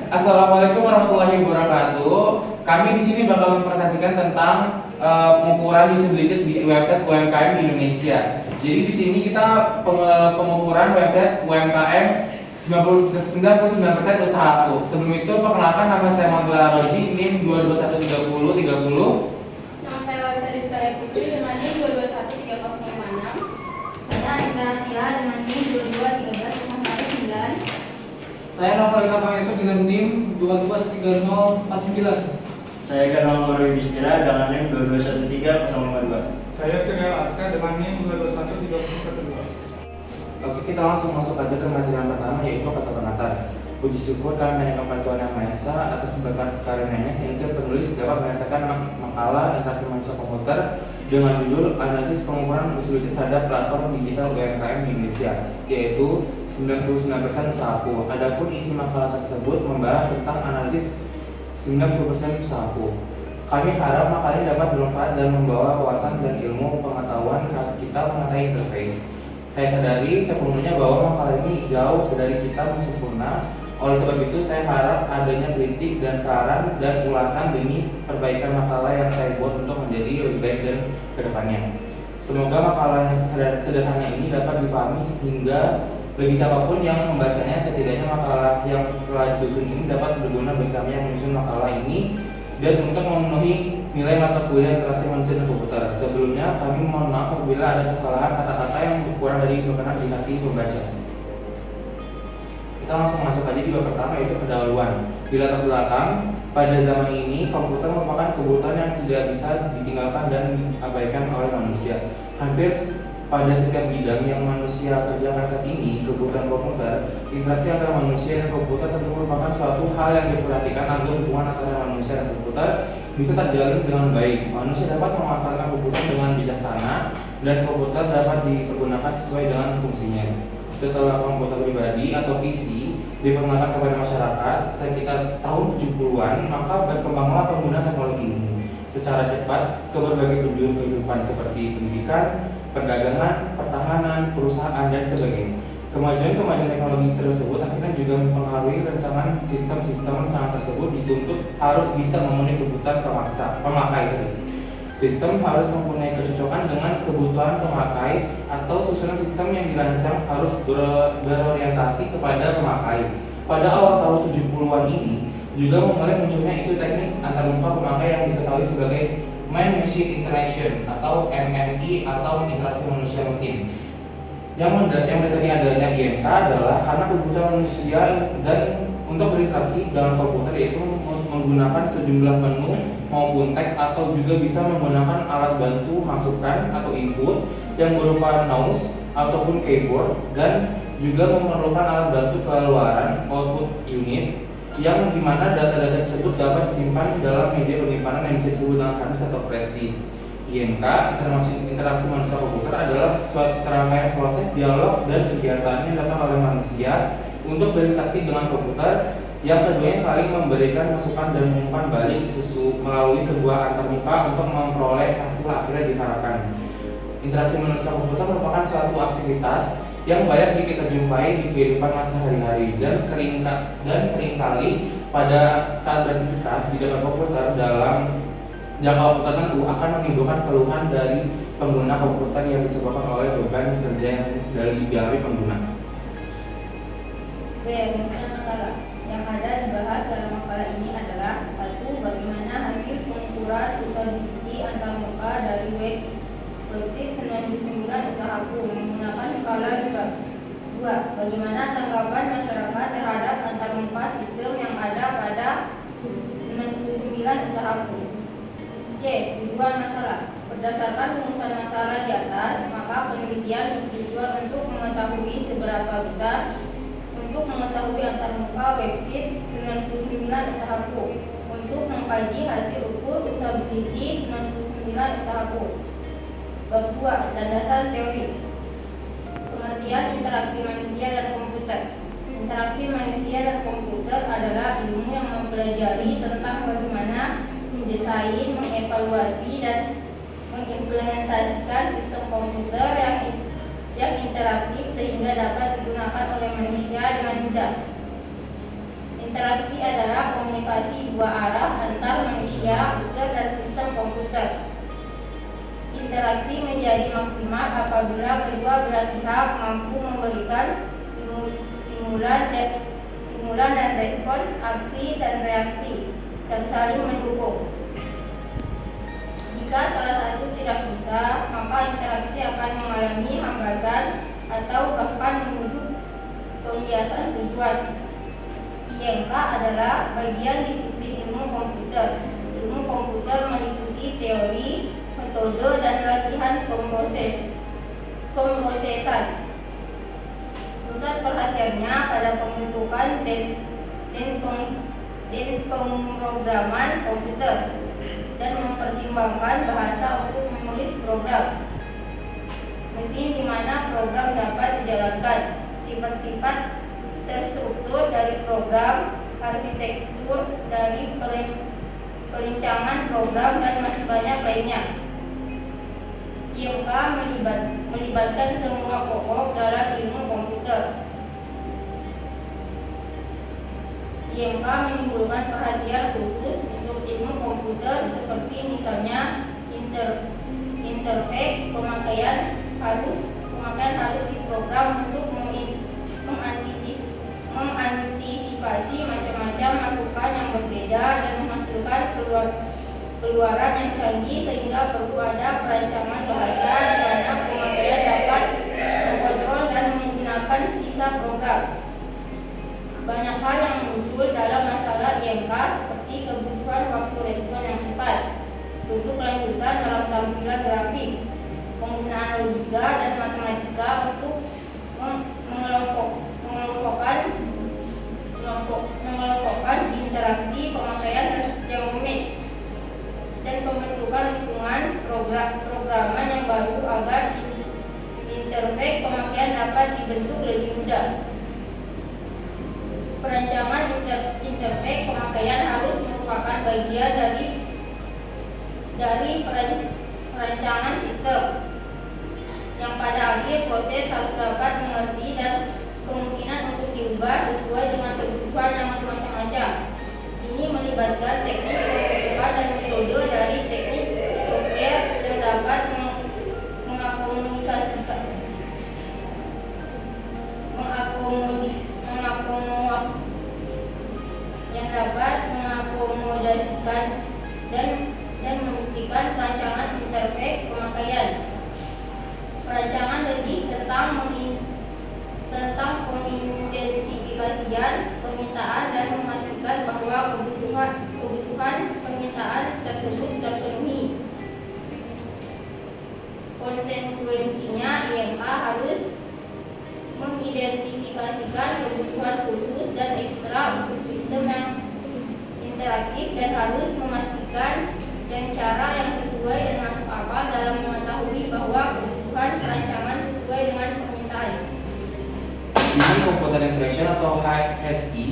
Assalamualaikum warahmatullahi wabarakatuh. Kami di sini bakal mempresentasikan tentang pengukuran disabilitas di website UMKM di Indonesia. Jadi di sini kita pengukuran website UMKM 99% usahaku. Sebelum itu perkenalkan, nama saya Mangla Roji, NIM 2213030. Nama saya Larissa Rizkaya Putri dengan NIM 2213056. Saya Anika Natia dengan NIM 2213119. Saya Novel Kapangesu dengan NIM 223049. Saya Ganal Marwi Bistira dengan NIM 2213052. Saya Cengel Aska dengan NIM 2213042. Oke, kita langsung masuk aja ke materi yang pertama, yaitu kata pengantar. Puji syukur kami hanya kepada Tuhan Yang Maha Esa atas berkat karunia-Nya sehingga penulis dapat menyelesaikan makalah interaksi manusia komputer dengan judul Analisis Pengukuran Usabilitas Terhadap Platform Digital UMKM di Indonesia, yaitu 99% usahaku. Adapun isi makalah tersebut membahas tentang analisis 90% usahaku. Kami harap makalah ini dapat bermanfaat dan membawa wawasan dan ilmu pengetahuan kita mengenai interface. Saya sadari sepenuhnya bahwa makalah ini jauh dari kita sempurna. Oleh sebab itu, saya harap adanya kritik dan saran dan ulasan demi perbaikan makalah yang saya buat untuk menjadi lebih baik dan kedepannya. Semoga makalah yang sederhana ini dapat dipahami hingga bagi siapapun yang membacanya, setidaknya makalah yang telah disusun ini dapat berguna bagi kami yang menyusun makalah ini dan untuk memenuhi nilai mata kuliah interaksi manusia dan komputer. Sebelumnya, kami mohon maaf apabila ada kesalahan kata-kata yang kurang dari berkenan di hati pembaca. Kita langsung masuk aja di bab pertama, yaitu pendahuluan. Di latar belakang, pada zaman ini komputer merupakan kebutuhan yang tidak bisa ditinggalkan dan diabaikan oleh manusia. Hampir pada setiap bidang yang manusia kerjakan saat ini, kebutuhan komputer, interaksi antara manusia dan komputer tentu merupakan suatu hal yang diperhatikan agar hubungan antara manusia dan komputer bisa terjalin dengan baik. Manusia dapat memanfaatkan komputer dengan bijaksana dan komputer dapat dipergunakan sesuai dengan fungsinya. Setelah komputer pribadi atau PC diperkenalkan kepada masyarakat sekitar tahun 70-an, maka berkembanglah pengguna teknologi ini secara cepat ke berbagai penjuru kehidupan seperti pendidikan, perdagangan, pertahanan, perusahaan, dan sebagainya. Kemajuan teknologi tersebut akhirnya juga mempengaruhi rancangan sistem rancangan tersebut dituntut harus bisa memenuhi kebutuhan pemakai. Sistem harus mempunyai kecocokan dengan kebutuhan pemakai atau susunan sistem yang dirancang harus berorientasi kepada pemakai. Pada awal tahun 70-an ini juga mulai munculnya isu teknik antarmuka pemakai yang diketahui sebagai Man-Machine Interaction atau MMI atau interaksi manusia mesin. Yang mendasari adanya IMK adalah karena kebutuhan manusia dan untuk berinteraksi dengan komputer, yaitu menggunakan sejumlah menu maupun teks atau juga bisa menggunakan alat bantu masukan atau input yang berupa mouse ataupun keyboard, dan juga memerlukan alat bantu keluaran output unit yang dimana data-data tersebut dapat disimpan dalam media penyimpanan yang bisa disebut dengan hard disk atau flash disk. IMK, interaksi manusia komputer, adalah suatu serangkaian proses dialog dan kegiatan yang dilakukan oleh manusia untuk berinteraksi dengan komputer, yang keduanya saling memberikan masukan dan umpan balik melalui sebuah antarmuka untuk memperoleh hasil akhir yang diharapkan. Interaksi manusia komputer merupakan suatu aktivitas yang banyak kita jumpai di kehidupan sehari-hari dan seringkali pada saat beraktivitas di depan komputer dalam jangka waktu tertentu akan menimbulkan keluhan dari pengguna komputer yang disebabkan oleh beban kerja yang dialami pengguna. Rumuskan masalah yang ada dibahas dalam makalah ini adalah: 1. Bagaimana hasil pengukuran usability antarmuka dari website 99 usahaku menggunakan skala juga. 2. Bagaimana tanggapan masyarakat terhadap antarmuka sistem yang ada pada 99 usahaku. C. Tujuan masalah. Berdasarkan rumusan masalah di atas, maka penelitian bertujuan untuk mengetahui seberapa besar untuk mengetahui antarmuka website 99 usahaku, untuk mengkaji hasil ukur usability 99 usahaku. Bab 2. Landasan teori. Pengertian interaksi manusia dan komputer. Interaksi manusia dan komputer adalah ilmu yang mempelajari tentang bagaimana mendesain, mengevaluasi, dan mengimplementasikan sistem komputer yang interaktif sehingga dapat digunakan oleh manusia dengan mudah. Interaksi adalah komunikasi dua arah antar manusia, user, dan sistem komputer. Interaksi menjadi maksimal apabila kedua belah pihak mampu memberikan stimulan dan respon, aksi dan reaksi, dan saling mendukung. Jika salah satu tidak bisa, maka interaksi akan mengalami hambatan atau bahkan menuju pembiasan tujuan. IMK adalah bagian disiplin ilmu komputer. Ilmu komputer meliputi teori, metode, dan latihan pemrosesan. Pusat perhatiannya pada pembentukan dan pemrograman komputer dan mempertimbangkan bahasa untuk menulis program. Mesin di mana program dapat dijalankan. Sifat-sifat terstruktur dari program, arsitektur dari perencanaan program, dan masih banyak lainnya. IMK melibatkan semua pokok dalam ilmu komputer. IMK menimbulkan perhatian khusus untuk ilmu komputer seperti misalnya interface pemakaian harus diprogram untuk mengantisipasi macam-macam masukan yang berbeda dan menghasilkan keluaran yang canggih, sehingga perlu ada perancangan bahasa di mana pemakaian dapat mengontrol dan menggunakan sisa program. Banyak hal yang muncul dalam masalah IMK seperti kebutuhan waktu respon yang cepat, butuh kelanjutan dalam tampilan grafik, penggunaan logika dan matematika untuk mengelompokkan interaksi pemakaian yang rumit, dan pembentukan lingkungan programan yang baru agar interface pemakaian dapat dibentuk lebih mudah. Perancangan interface pemakaian harus merupakan bagian dari perancangan sistem, yang pada akhir proses harus dapat mengerti dan kemungkinan untuk diubah sesuai dengan kebutuhan yang macam-macam. Ini melibatkan teknik pembentukan dan metode dari teknik software yang dapat mengakomodasikan dan membuktikan perancangan interface pemakaian. Perancangan lebih tentang pengidentifikasian permintaan dan memastikan bahwa kebutuhan permintaan tersebut terpenuhi. Konsekuensinya, IMK harus mengidentifikasikan kebutuhan khusus dan ekstra untuk sistem yang interaktif, dan harus memastikan dan cara yang sesuai dan masuk akal dalam mengetahui bahwa kebutuhan perancangan sesuai dengan permintaan. Ini Computer Interaction atau HSI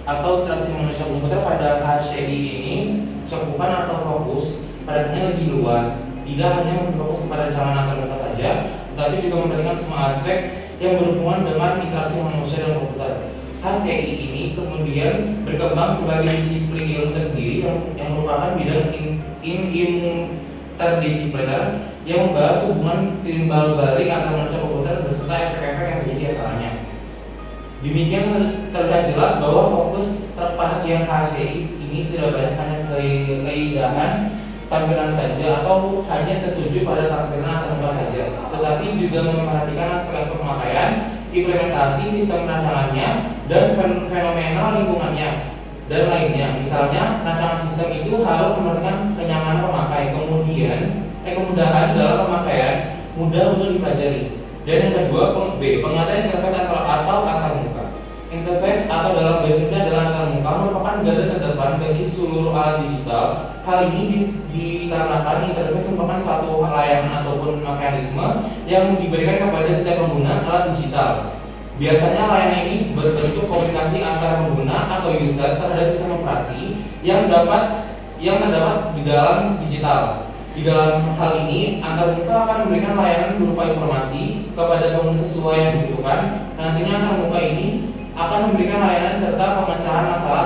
atau interaksi manusia komputer pada HCI ini cakupan atau fokus perhatiannya lebih luas, tidak hanya berfokus kepada rancangan antarmuka saja, tetapi juga memperhatikan semua aspek yang berhubungan dengan interaksi manusia dan komputer. HCI ini kemudian berkembang sebagai disiplin ilmu tersendiri yang merupakan bidang ilmu interdisipliner yang membahas hubungan timbal balik antara manusia komputer beserta efek-efek yang terjadi antaranya. Demikian terlihat jelas bahwa fokus perhatian HCI ini tidak banyak hanya keindahan tampilan saja atau hanya tertuju pada tampilan antarmuka saja, tetapi juga memperhatikan aspek-aspek pemakaian, implementasi sistem rancangannya, dan fenomena lingkungannya dan lainnya. Misalnya, rancangan sistem itu harus memperhatikan kenyamanan pemakai, kemudahan dalam pemakaian, mudah untuk dipelajari. Dan yang kedua, B, pengertian interface atau antarmuka. Interface atau dalam bahasa Indonesia adalah antarmuka merupakan garda terdepan bagi seluruh alat digital. Hal ini dikarenakan interface merupakan suatu layanan ataupun mekanisme yang diberikan kepada setiap pengguna alat digital. Biasanya layanan ini berbentuk komunikasi antar pengguna atau user terhadap sistem operasi yang terdapat di dalam digital. Di dalam hal ini, antarmuka akan memberikan layanan berupa informasi kepada pengguna sesuai yang dibutuhkan. Nantinya antarmuka ini akan memberikan layanan serta pemecahan masalah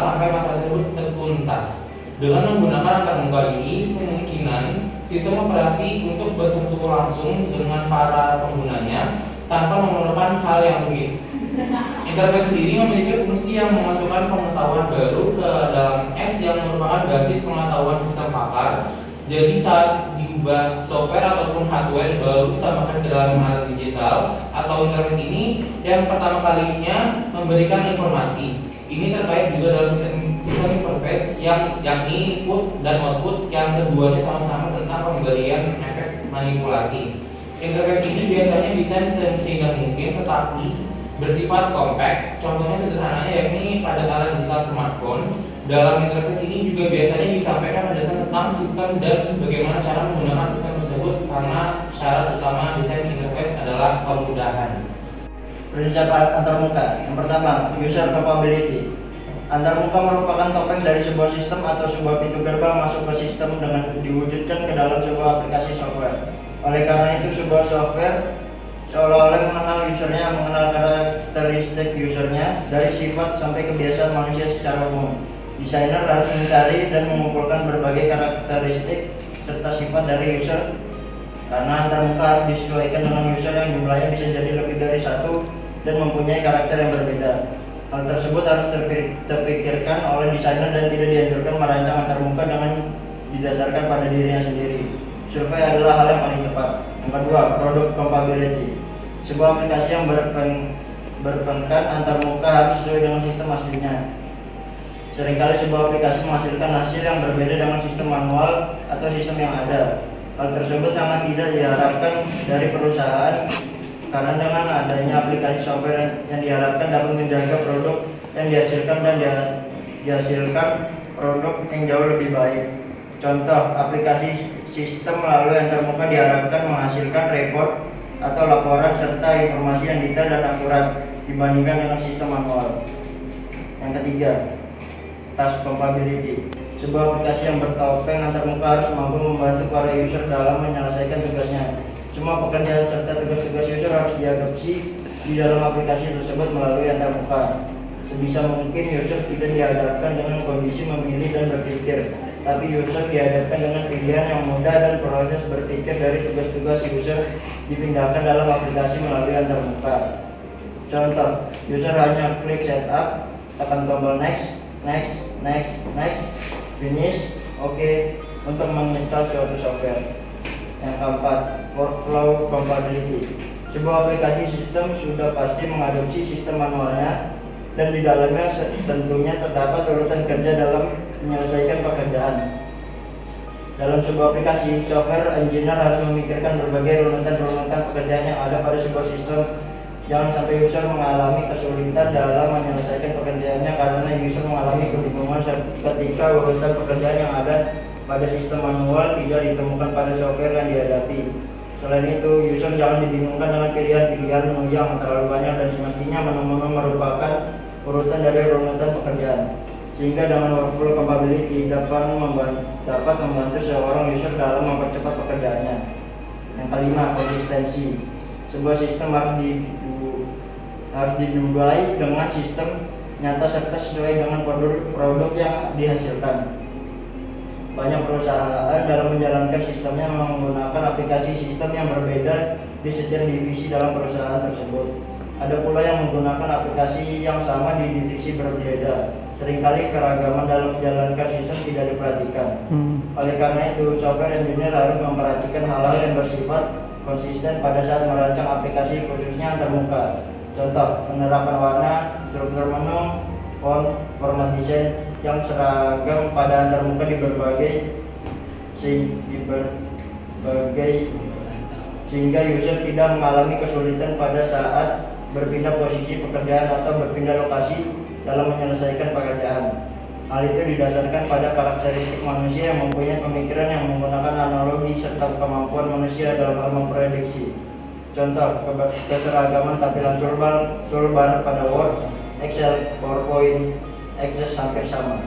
Dengan menggunakan antarmuka ini, kemungkinan sistem operasi untuk bersentuh langsung dengan para penggunanya tanpa memerlukan hal yang rumit. Interface sendiri memiliki fungsi yang memasukkan pengetahuan baru ke dalam S yang merupakan basis pengetahuan sistem pakar. Jadi saat diubah software ataupun hardware baru ditambahkan ke dalam alat digital atau interface ini yang pertama kalinya memberikan informasi. Ini terkait juga dalam sistem interface yang yakni input dan output yang keduanya sama-sama tentang pemberian efek manipulasi. Interface ini biasanya desain sehingga mungkin tetapi bersifat compact. Contohnya sederhananya yakni pada alat digital smartphone. Dalam interface ini juga biasanya disampaikan penjelasan tentang sistem dan bagaimana cara menggunakan sistem tersebut karena syarat utama desain interface adalah kemudahan. Prinsip antarmuka. Yang pertama, user capability. Antarmuka merupakan topeng dari sebuah sistem atau sebuah pintu gerbang masuk ke sistem dengan diwujudkan ke dalam sebuah aplikasi software. Oleh karena itu, sebuah software seolah-olah mengenal usernya, mengenal karakteristik usernya dari sifat sampai kebiasaan manusia secara umum. Desainer harus mencari dan mengumpulkan berbagai karakteristik serta sifat dari user karena antarmuka harus disesuaikan dengan user yang jumlahnya bisa jadi lebih dari satu dan mempunyai karakter yang berbeda. Hal tersebut harus terpikirkan oleh desainer dan tidak dianjurkan merancang antarmuka dengan didasarkan pada dirinya sendiri. Survei adalah hal yang paling tepat. Yang kedua, product compatibility. Sebuah aplikasi yang berpekan antarmuka harus sesuai dengan sistem aslinya. Seringkali sebuah aplikasi menghasilkan hasil yang berbeda dengan sistem manual atau sistem yang ada. Hal tersebut sangat tidak diharapkan dari perusahaan karena dengan adanya aplikasi software yang diharapkan dapat menjaga produk yang dihasilkan dan dihasilkan produk yang jauh lebih baik. Contoh, aplikasi sistem melalui antarmuka diharapkan menghasilkan report atau laporan serta informasi yang detail dan akurat dibandingkan dengan sistem manual. Yang ketiga, task compatibility. Sebuah aplikasi yang bertopeng antarmuka harus mampu membantu para user dalam menyelesaikan tugasnya. Semua pekerjaan serta tugas-tugas user harus diadopsi di dalam aplikasi tersebut melalui antarmuka. Sebisa mungkin user tidak dihadapkan dengan kondisi memilih dan berpikir, tapi user dihadapkan dengan pilihan yang mudah dan proses berpikir dari tugas-tugas user dipindahkan dalam aplikasi melalui antarmuka. Contoh, user hanya klik setup, tekan tombol next, finish, oke, untuk menginstal suatu software. Yang keempat, workflow compatibility. Sebuah aplikasi sistem sudah pasti mengadopsi sistem manualnya dan di dalamnya tentunya terdapat urutan kerja dalam menyelesaikan pekerjaan. Dalam sebuah aplikasi, software engineer harus memikirkan berbagai runutan pekerjaan yang ada pada sebuah sistem. Jangan sampai user mengalami kesulitan dalam menyelesaikan pekerjaannya karena user mengalami kebingungan ketika urutan pekerjaan yang ada pada sistem manual tidak ditemukan pada software yang dihadapi. Selain itu, user jangan dibingungkan dengan pilihan-pilihan menu yang terlalu banyak dan semestinya menu-menu merupakan urutan dari runutan pekerjaan. Sehingga dengan workflow compatibility dapat membantu seorang user dalam mempercepat pekerjaannya. Yang kelima, konsistensi. Sebuah sistem harus dijumpai dengan sistem nyata serta sesuai dengan produk yang dihasilkan. Banyak perusahaan dalam menjalankan sistemnya menggunakan aplikasi sistem yang berbeda di setiap divisi dalam perusahaan tersebut. Ada pula yang menggunakan aplikasi yang sama di divisi berbeda. Seringkali keragaman dalam menjalankan sistem tidak diperhatikan. Oleh karena itu, software engineer harus memperhatikan hal-hal yang bersifat konsisten pada saat merancang aplikasi khususnya antarmuka. Contoh, penerapan warna, struktur menu, font, format desain yang seragam pada antarmuka sehingga user tidak mengalami kesulitan pada saat berpindah posisi pekerjaan atau berpindah lokasi dalam menyelesaikan pekerjaan. Hal itu didasarkan pada karakteristik manusia yang mempunyai pemikiran yang menggunakan analogi serta kemampuan manusia dalam hal memprediksi. Contoh, keseragaman tampilan toolbar pada Word, Excel, PowerPoint, Access hampir sama.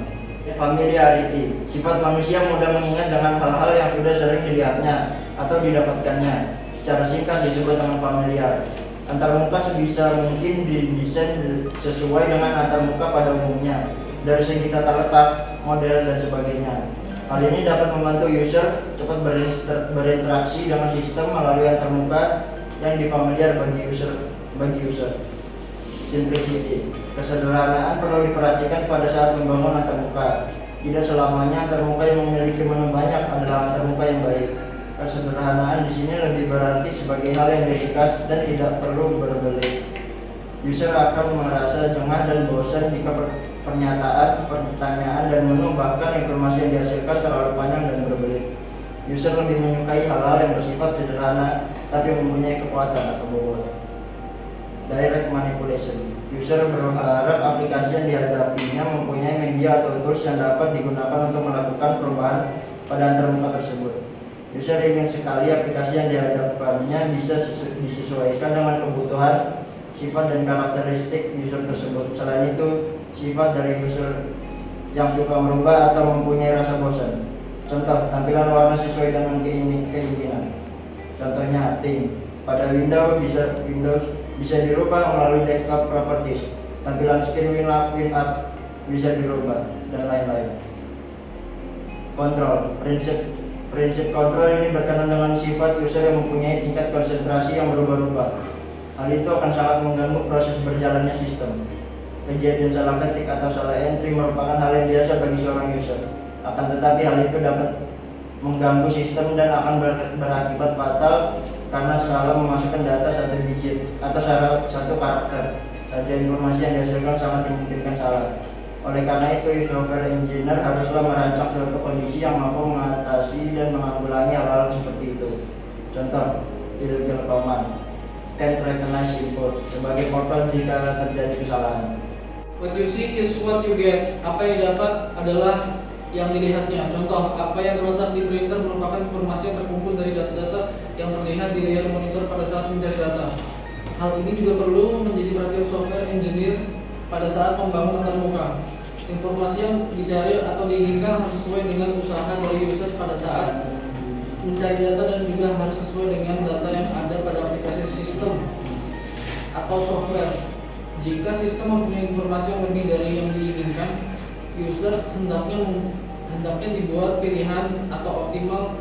Familiarity. Sifat manusia mudah mengingat dengan hal-hal yang sudah sering dilihatnya atau didapatkannya. Secara singkat disebut dengan familiar. Antarmuka sebisa mungkin didesain sesuai dengan antarmuka pada umumnya. Dari segi tata letak, model, dan sebagainya. Hal ini dapat membantu user cepat berinteraksi dengan sistem melalui antarmuka yang difamiliar bagi user. Simplicity. Kesederhanaan perlu diperhatikan pada saat membangun antarmuka. Tidak selamanya antarmuka yang memiliki menu banyak adalah antarmuka yang baik. Kesederhanaan di sini lebih berarti sebagai hal yang ringkas dan tidak perlu berbelit. User akan merasa jengah dan bosan jika pernyataan, pertanyaan, dan menu bahkan informasi yang dihasilkan terlalu panjang dan berbelit. User lebih menyukai hal-hal yang bersifat sederhana tapi mempunyai kekuatan atau bobot. Direct manipulation. User berharap aplikasi yang dihadapinya mempunyai media atau tools yang dapat digunakan untuk melakukan perubahan pada antarmuka tersebut. User ingin sekali aplikasi yang dihadapannya bisa disesuaikan dengan kebutuhan, sifat, dan karakteristik user tersebut. Selain itu, sifat dari user yang suka merubah atau mempunyai rasa bosan. Contoh, tampilan warna sesuai dengan keinginan. Contohnya, theme. Pada Windows bisa dirubah melalui desktop properties. Tampilan skin WinUp bisa dirubah, dan lain-lain. Kontrol. Prinsip kontrol ini berkenaan dengan sifat user yang mempunyai tingkat konsentrasi yang berubah-ubah. Hal itu akan sangat mengganggu proses berjalannya sistem. Kejadian salah ketik atau salah entry merupakan hal yang biasa bagi seorang user. Akan tetapi hal itu dapat mengganggu sistem dan akan berakibat fatal karena salah memasukkan data satu digit atau satu karakter saja. Informasi yang dihasilkan sangat dimungkinkan salah. Oleh karena itu, software engineer haruslah merancang suatu kondisi yang mampu mengatasi dan menanggulangi hal-hal seperti itu. Contoh, illegal command can recognize input sebagai portal jika terjadi kesalahan. What you see is what you get. Apa yang didapat adalah yang dilihatnya. Contoh, apa yang terletak di printer merupakan informasi yang terkumpul dari data-data yang terlihat di layar monitor pada saat mencari data. Hal ini juga perlu menjadi perhatian software engineer pada saat membangun antarmuka. Informasi yang dicari atau diinginkan harus sesuai dengan usaha dari user pada saat mencari data dan juga harus sesuai dengan data yang ada pada aplikasi sistem atau software. Jika sistem mempunyai informasi yang lebih dari yang diinginkan, user hendaknya dibuat pilihan atau optimal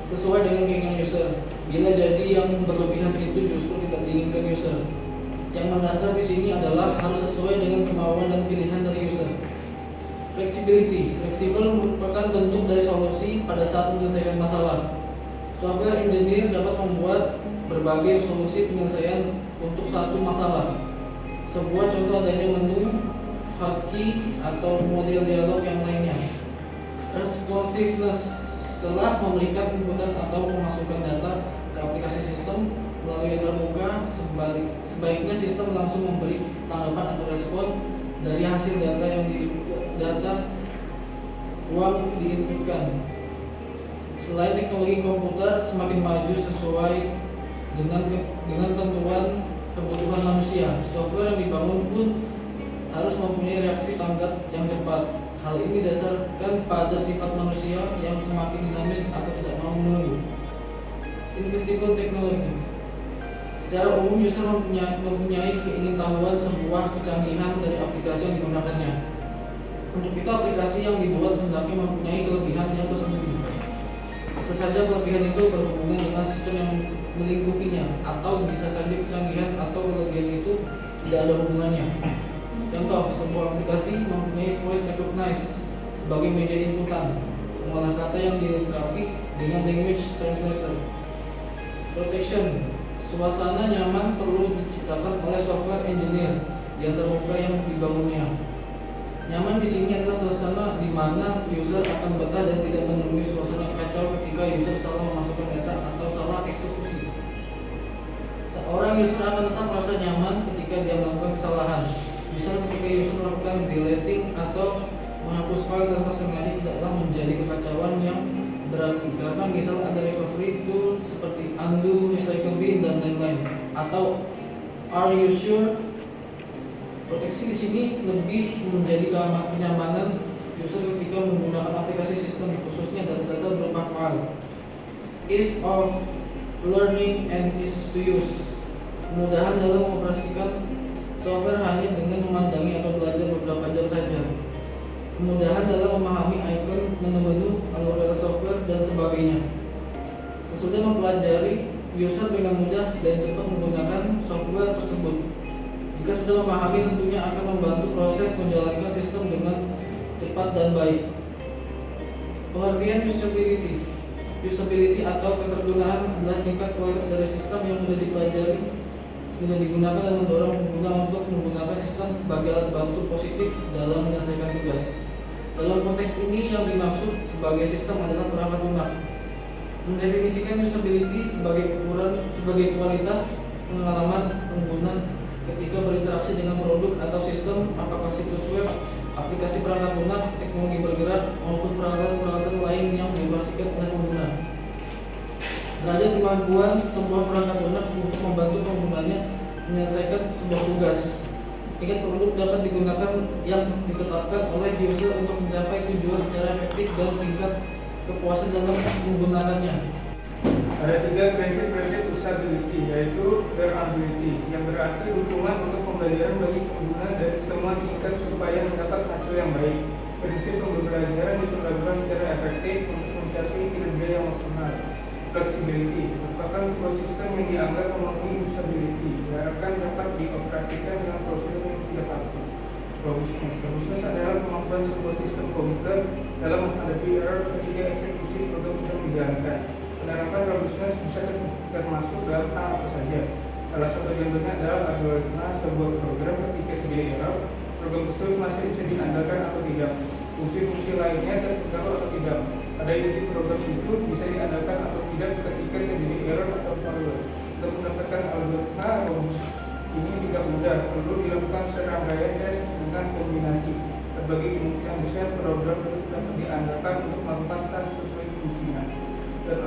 sesuai dengan keinginan user. Bila jadi yang berlebihan itu justru tidak diinginkan user. Yang mendasar di sini adalah harus sesuai dengan kemauan dan pilihan dari user. Flexibility. Fleksibel merupakan bentuk dari solusi pada saat menyelesaikan masalah. Software engineer dapat membuat berbagai solusi penyelesaian untuk satu masalah. Sebuah contoh adanya menu, hotkey, atau model dialog yang lainnya. Responsiveness. Setelah memberikan inputan atau memasukkan data ke aplikasi sistem melalui antarmuka, sebaiknya sistem langsung memberi tanggapan atau respon dari hasil data yang uang diinputkan. Selain teknologi komputer semakin maju sesuai dengan ketentuan kebutuhan manusia, software yang dibangun pun harus mempunyai reaksi tanggap yang cepat. Hal ini didasarkan pada sifat manusia yang semakin dinamis atau tidak mau menunggu. Invisible technology. Secara umum, user mempunyai keingintahuan sebuah kecanggihan dari aplikasi yang digunakannya. Untuk itu, aplikasi yang dibuat hendaknya mempunyai kelebihan yang tersembunyi. Bisa saja kelebihan itu berhubungan dengan sistem yang melingkupinya, atau bisa saja kecanggihan atau kelebihan itu tidak ada hubungannya. Contoh, sebuah aplikasi mempunyai voice recognize sebagai media inputan, pengolah kata yang dilengkapi dengan language translator. Protection. Suasana nyaman perlu diciptakan oleh software engineer di antarmuka yang dibangunnya. Nyaman di sini adalah suasana di mana user akan betah dan tidak menemui suasana kacau ketika user salah memasukkan data atau salah eksekusi. Seorang user akan tetap merasa nyaman ketika dia melakukan kesalahan. Misal ketika user melakukan deleting atau menghapus file tanpa sengaja tidaklah menjadi kekacauan yang berarti, karena misal ada recovery tool seperti undo, recycle bin, dan lain-lain. Atau are you sure? Proteksi di sini lebih menjadi kenyamanan user ketika menggunakan aplikasi sistem, khususnya data-data berupa file. Ease of learning and ease to use. Kemudahan dalam mengoperasikan software hanya dengan memandangi atau belajar beberapa jam saja. Kemudahan dalam memahami icon, menu-menu, alur data software, dan sebagainya. Sesudah mempelajari, user dengan mudah dan cepat menggunakan software tersebut. Jika sudah memahami, tentunya akan membantu proses menjalankan sistem dengan cepat dan baik. Pengertian usability. Usability atau ketergunaan adalah tingkat kualitas dari sistem yang mudah dipelajari, mudah digunakan, dan mendorong pengguna untuk menggunakan sistem sebagai alat bantu positif dalam menyelesaikan tugas. Dalam konteks ini, yang dimaksud sebagai sistem adalah perangkat lunak. Mendefinisikan usability sebagai kualitas pengalaman pengguna ketika berinteraksi dengan produk atau sistem, apakah situs web, aplikasi perangkat lunak, teknologi bergerak, maupun peralatan-peralatan lain yang dioperasikan oleh pengguna. Derajat kemampuan sebuah perangkat lunak untuk membantu penggunanya menyelesaikan sebuah tugas. Tingkat produk dapat digunakan yang ditetapkan oleh user untuk mencapai tujuan secara efektif dan tingkat kepuasan dalam menggunakannya. Ada 3 prinsip-prinsip usability, yaitu learnability, yang berarti dukungan untuk pembelajaran bagi pengguna dari semua tingkat supaya mendapat hasil yang baik. Prinsip pembelajaran diperlakukan secara efektif untuk mencapai kinerja yang maksimal. Flexibility merupakan sebuah sistem yang dianggap memenuhi usability, diharapkan dapat dioperasikan dengan prosedur yang tidak kaku. Robustness adalah kemampuan sebuah sistem komputer dalam menghadapi error ketika eksekusi program sedang dijalankan. Penerapan robustness bisa termasuk dalam hal apa saja. Salah satu contohnya adalah algoritma sebuah program ketika terjadi error, program tersebut masih bisa diandalkan atau tidak. Fungsi-fungsi lainnya terpengaruh atau tidak. Pada unit program itu bisa diandalkan atau tidak ketika terjadi error atau failure. Untuk mendapatkan algoritma robust ini tidak mudah, perlu dilakukan serangkaian tes dengan kombinasi. Berbagai kemungkinan besar program itu dapat diandalkan untuk melakukan tes sesuai fungsinya. Dan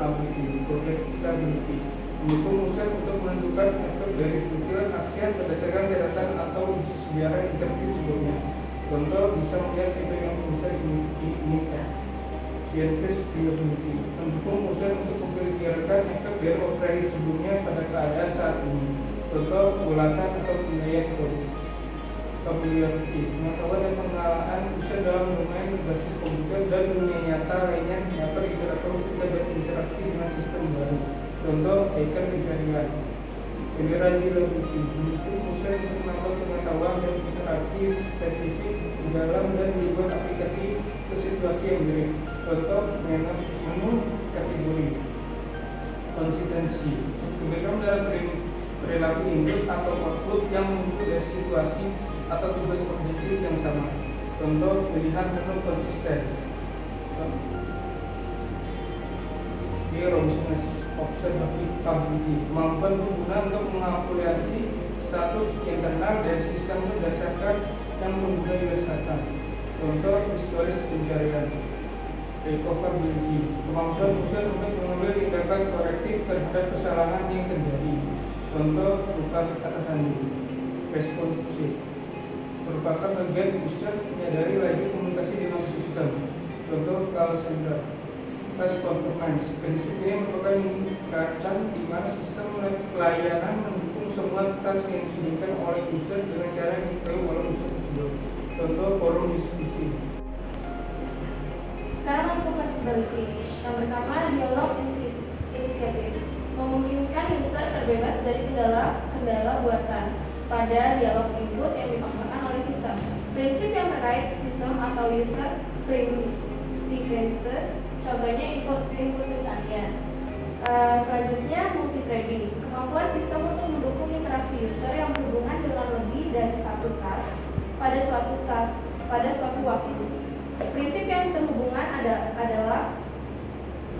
predictability mendukung usaha untuk menentukan efek dari tujuan aksian berdasarkan catatan atau sejarah interaktif sebelumnya. Contoh bisa melihat efek yang bisa diinginkan. Viability mendukung usaha untuk memperkirakan efek dari operasi sebelumnya pada keadaan saat ini. Contoh ulasan atau penilaian kode. Familiarity pengetahuan dan pengenalan usaha dalam domain berbasis komputer dan dunia nyata lainnya dapat dilakukan ketika berinteraksi dengan sistem baru. Contoh icon pencarian. Reliability mendukung usaha untuk menambah pengetahuan dan interaksi spesifik di dalam dan di luar aplikasi ke situasi yang mirip. Contoh menu kategori. Konsistensi kebetulan dalam perilaku input atau output yang muncul dari situasi atau tugas objektif yang sama. Contoh pilihan menu konsisten. Robustness, observability, kemampuan pengguna untuk mengakumulasi status internal dari sistem berdasarkan yang pengguna dirasakan. Contoh historis pencarian. Recoverability, kemampuan user untuk mengambil tindakan korektif terhadap kesalahan yang terjadi. Contoh bukan kata sandi. Responsive merupakan bagian user menyadari laju komunikasi dengan sistem. Contoh call center. Task performance, prinsip ini merupakan indikator di mana sistem pelayanan mendukung semua task yang diinginkan oleh user dengan cara yang diketahui oleh user tersebut. Contoh forum diskusi. Sekarang masuk ke flexibility. Yang pertama, dialog inisiatif memungkinkan user terbebas dari kendala buatan pada dialog input yang dipaksakan oleh sistem. Prinsip yang terkait sistem atau user preferences, contohnya input pencarian. Selanjutnya multithreading, kemampuan sistem untuk mendukung interaksi user yang berhubungan dengan lebih dari satu task pada suatu waktu. Prinsip yang terhubungan adalah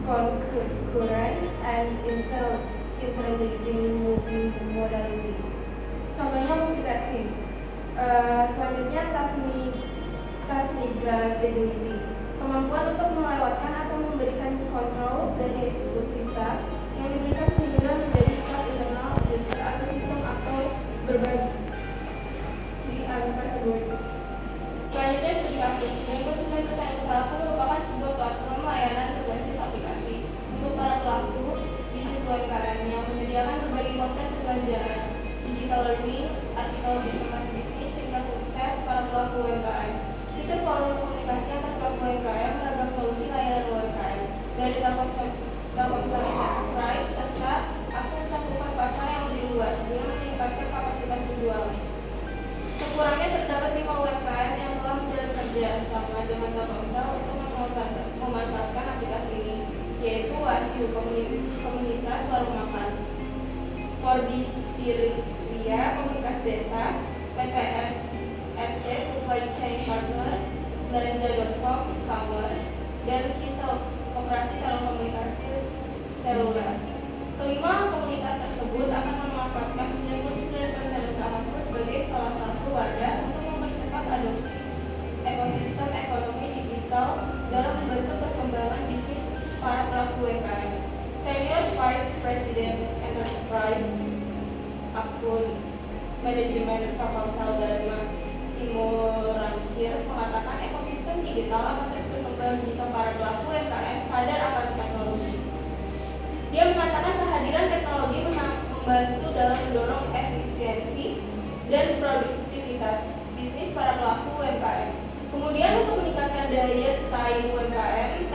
concurrent and interleaving modality. Contohnya multitasking. Selanjutnya task migrability, kemampuan untuk melewatkan atau memberikan kontrol dari eksekusi task yang diberikan sehingga menjadi task internal user atau sistem atau berbagi antar kedua. Selanjutnya studi kasus. 99% usahaku merupakan sebuah platform layanan berbasis aplikasi untuk para pelaku bisnis UMKM yang menyediakan berbagai konten pembelajaran, digital learning, artikel informasi bisnis, cerita sukses para pelaku UMKM, fitur forum komunikasi antar pelaku Telkomsel Enterprise, serta akses cakupan pasar yang lebih luas guna meningkatkan kapasitas penjualan. Sekurangnya terdapat 5 UMKM yang telah menjalin kerja sama dengan Telkomsel untuk memanfaatkan aplikasi ini, yaitu Wahyu Komunitas Warung Makan, Mordisiria Komunitas Desa, PTS SD Supply Chain Partner, Belanja.com e-commerce, dan Kisel Koperasi Telekomunikasi Seluler. Kelima komunitas tersebut akan memanfaatkan 99% usahaku sebagai salah satu wadah untuk mempercepat adopsi ekosistem ekonomi digital dalam membantu perkembangan bisnis para pelaku UMKM. Senior Vice President Enterprise Akun Manajemen Telkomsel Dharma Simorangkir mengatakan ekosistem digital akan terus berkembang jika para pelaku UMKM sadar akan teknologi. Dia mengatakan kehadiran teknologi membantu dalam mendorong efisiensi dan produktivitas bisnis para pelaku UMKM. Kemudian untuk meningkatkan daya saing UMKM,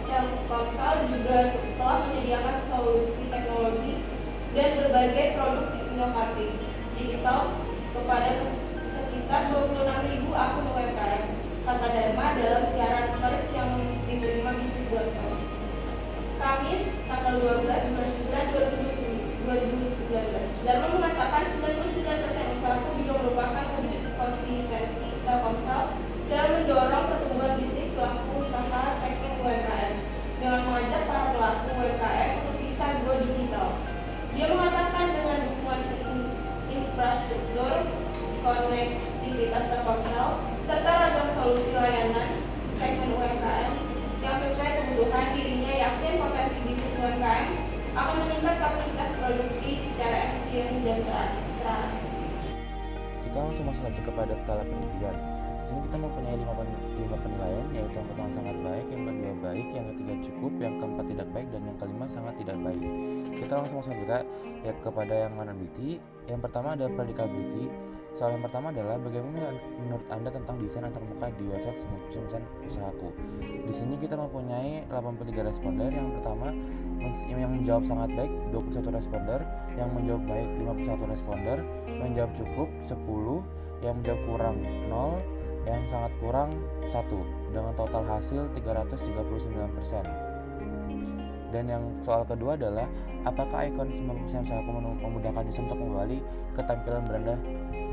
Telkomsel juga telah menyediakan solusi teknologi dan berbagai produk inovatif digital kepada sekitar 26.000 akun UMKM, kata Dharma dalam siaran pers yang diterima bisnis.com. Kamis, tanggal 12 bulan 9 2019. Dharma mengatakan 99% usahaku juga merupakan wujud konsistensi Telkomsel dalam mendorong pertumbuhan bisnis pelaku usaha segmen UMKM dengan mengajak para pelaku UMKM untuk bisa go digital. Dia mengatakan dengan dukungan infrastruktur konektivitas Telkomsel serta ragam solusi layanan segmen UMKM yang sesuai kebutuhan, dirinya yakin potensi bisnis UMKM akan meningkat kapasitas produksi secara efisien dan teratur. Kita langsung masuk aja kepada skala penelitian. Di sini kita mempunyai 5 penilaian, yaitu yang pertama sangat baik, yang kedua baik, yang ketiga cukup, yang keempat tidak baik, dan yang kelima sangat tidak baik. Kita langsung masuk juga ya kepada yang manability. Yang pertama ada predictability. Soal yang pertama adalah bagaimana menurut Anda tentang desain antarmuka di website 99% usahaku. Di sini kita mempunyai 83 responder. Yang pertama yang menjawab sangat baik 21 responder, yang menjawab baik 51 responder, yang menjawab cukup 10, yang menjawab kurang 0, yang sangat kurang 1, dengan total hasil 339%. Dan yang soal kedua adalah apakah ikon 90% usahaku memudahkan user untuk kembali ke tampilan beranda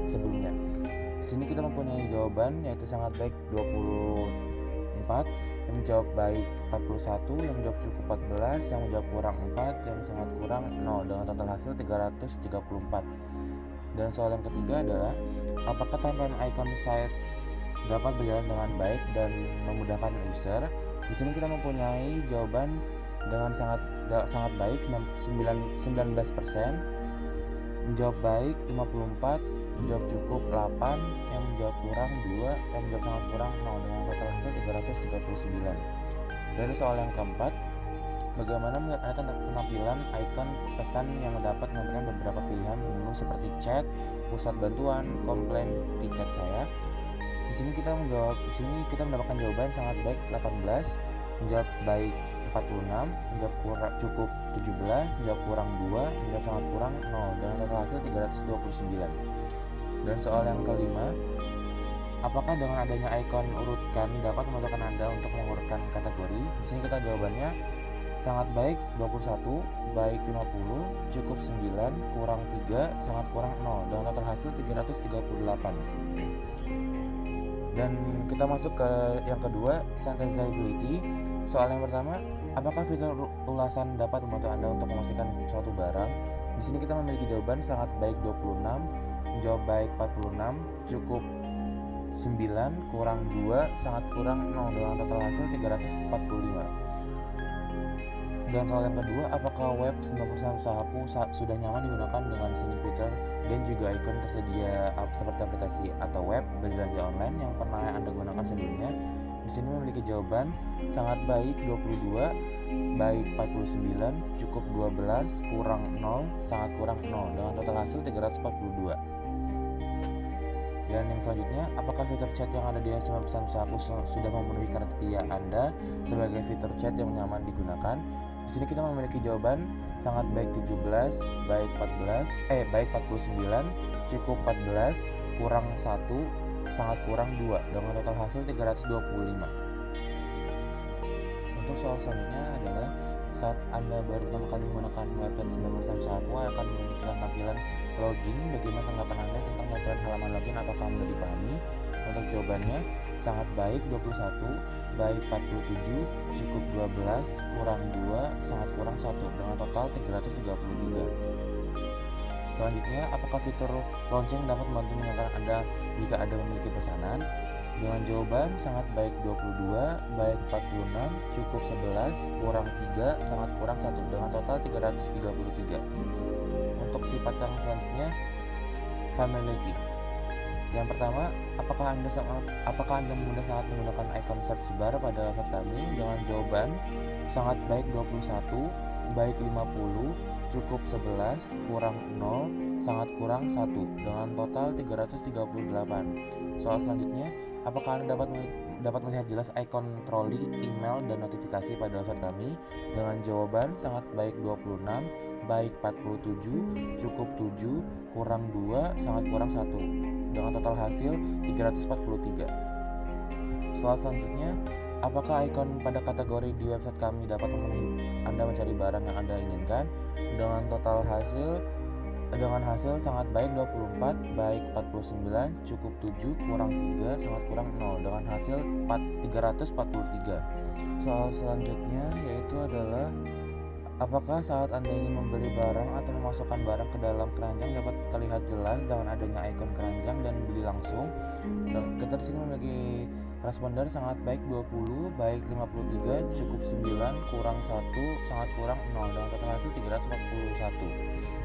sebelumnya. Di sini kita mempunyai jawaban yaitu sangat baik 24, yang menjawab baik 41, yang menjawab cukup 14, yang menjawab kurang 4, yang sangat kurang 0, dengan total hasil 334. Dan soal yang ketiga adalah apakah tampilan icon site dapat berjalan dengan baik dan memudahkan user. Di sini kita mempunyai jawaban dengan sangat baik 19%, menjawab baik 54, menjawab cukup 8, yang menjawab kurang 2, yang menjawab sangat kurang 0, dengan total hasil 339. Dan soal yang keempat, bagaimana menurut Anda tentang penampilan ikon pesan yang dapat menampilkan beberapa pilihan menu seperti chat, pusat bantuan, komplain, tiket saya. Di sini kita mendapatkan jawaban sangat baik 18, menjawab baik 46, menjawab kurang cukup 17, menjawab kurang 2, menjawab sangat kurang 0, dengan total hasil 329. Dan soal yang kelima, apakah dengan adanya ikon urutkan dapat memudahkan Anda untuk mengurutkan kategori? Di sini kita jawabannya sangat baik 21, baik 50, cukup 9, kurang 3, sangat kurang 0, dengan total hasil 338. Dan kita masuk ke yang kedua, synthesizability. Soal yang pertama, apakah fitur ulasan dapat membantu Anda untuk memastikan suatu barang? Di sini kita memiliki jawaban sangat baik 26, menjawab baik 46, cukup 9, kurang 2, sangat kurang 0, dengan total hasil 345. Dan soal yang kedua, apakah web 90% usahaku sudah nyaman digunakan dengan sini fitur dan juga ikon tersedia seperti aplikasi atau web belanja online yang pernah Anda gunakan sebelumnya? Di sini memiliki jawaban sangat baik 22, baik 49, cukup 12, kurang 0, sangat kurang 0, dengan total hasil 342. Dan yang selanjutnya, apakah fitur chat yang ada di 90% usahaku sudah memenuhi kriteria Anda sebagai fitur chat yang nyaman digunakan? Di sini kita memiliki jawaban sangat baik 17, baik 49, cukup 14, kurang 1, sangat kurang 2 dengan total hasil 325. Untuk soal selanjutnya adalah saat Anda baru pertama kali menggunakan website 9% Usahaku akan memunculkan tampilan login. Bagaimana tanggapan Anda tentang tampilan halaman login? Apakah mudah dipahami? Untuk jawabannya sangat baik 21, baik 47, cukup 12, kurang 2, sangat kurang 1 dengan total 333. Selanjutnya, apakah fitur lonceng dapat membantu mengingatkan Anda jika Anda memiliki pesanan? Dengan jawaban sangat baik 22, baik 46, cukup 11, kurang 3, sangat kurang 1 dengan total 333. Untuk sifat yang selanjutnya, familiarity. Yang pertama, apakah Anda mudah sangat menggunakan icon search bar pada website kami? Dengan jawaban sangat baik 21, baik 50, cukup 11, kurang 0, sangat kurang 1 dengan total 338. Soal selanjutnya, apakah Anda dapat melihat jelas ikon troli, email, dan notifikasi pada website kami? Dengan jawaban sangat baik 26, baik 47, cukup 7, kurang 2, sangat kurang 1 dengan total hasil 343. Soal selanjutnya, apakah ikon pada kategori di website kami dapat memenuhi Anda mencari barang yang Anda inginkan? Dengan hasil sangat baik 24, baik 49, cukup 7, kurang 3, sangat kurang 0 dengan hasil 343. Soal selanjutnya yaitu adalah apakah saat Anda ingin membeli barang atau memasukkan barang ke dalam keranjang dapat terlihat jelas dengan adanya ikon keranjang dan beli langsung? Dan kita di sini memiliki responder sangat baik 20, baik 53, cukup 9, kurang 1, sangat kurang 0 dengan total hasil 341.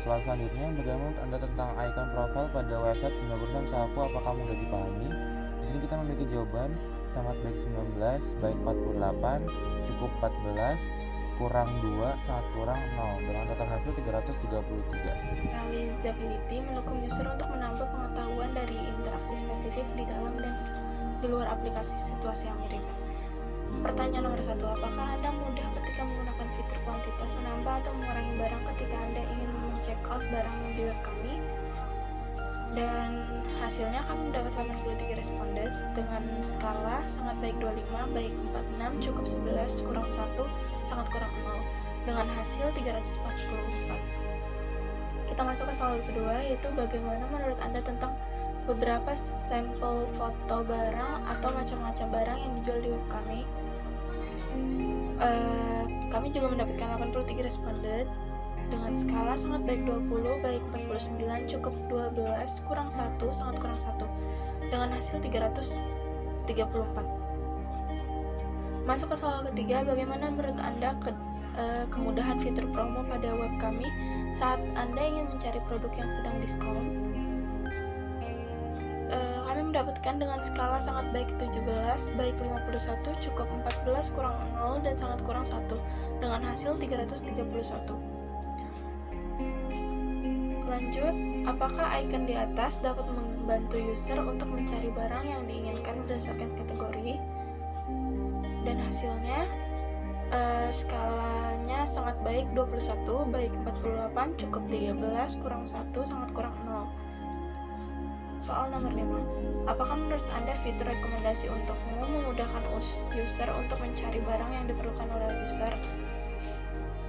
Selanjutnya, bagaimana menurut Anda tentang ikon profil pada website 9% Usahaku? Apakah mudah dipahami? Di sini kita memiliki jawaban sangat baik 19, baik 48, cukup 14, kurang 2, sangat kurang 0 dengan total hasil 333. Realizability mendukung user untuk menambah pengetahuan dari interaksi spesifik di dalam dan di luar aplikasi situasi yang mirip. Pertanyaan nomor 1, apakah Anda mudah ketika menggunakan fitur kuantitas menambah atau mengurangi barang ketika Anda ingin check out barang di web kami? Dan hasilnya kami mendapat 83 responden dengan skala sangat baik 25, baik 46, cukup 11, kurang 1, sangat kurang 0 dengan hasil 344. Kita masuk ke soal kedua, yaitu bagaimana menurut Anda tentang beberapa sampel foto barang atau macam-macam barang yang dijual di web kami. Kami juga mendapatkan 83 responden dengan skala sangat baik 20, baik 49, cukup 12, kurang 1, sangat kurang 1 dengan hasil 334. Masuk ke soal ketiga, bagaimana menurut Anda kemudahan fitur promo pada web kami saat Anda ingin mencari produk yang sedang diskon? Kami mendapatkan dengan skala sangat baik 17, baik 51, cukup 14, kurang 0, dan sangat kurang 1 dengan hasil 331. Lanjut, apakah icon di atas dapat membantu user untuk mencari barang yang diinginkan berdasarkan kategori? Dan hasilnya, skalanya sangat baik 21, baik 48, cukup 13, kurang 1, sangat kurang 0. Soal nomor 5, apakah menurut Anda fitur rekomendasi untukmu memudahkan user untuk mencari barang yang diperlukan oleh user?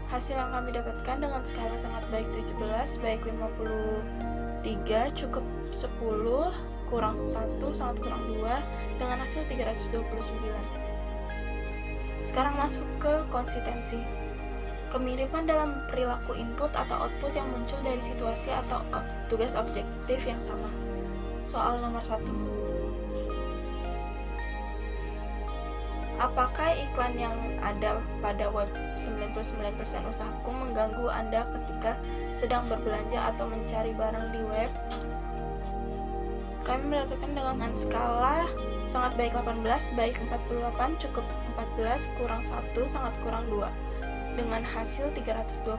Hasil yang kami dapatkan dengan skala sangat baik 17, baik 53, cukup 10, kurang 1, sangat kurang 2 dengan hasil 329. Sekarang masuk ke konsistensi. Kemiripan dalam perilaku input atau output yang muncul dari situasi atau tugas objektif yang sama. Soal nomor 1. Apakah iklan yang ada pada web 99% Usahaku mengganggu Anda ketika sedang berbelanja atau mencari barang di web? Kami mendapatkan dengan skala sangat baik 18, baik 48, cukup 14, kurang 1, sangat kurang 2 dengan hasil 326.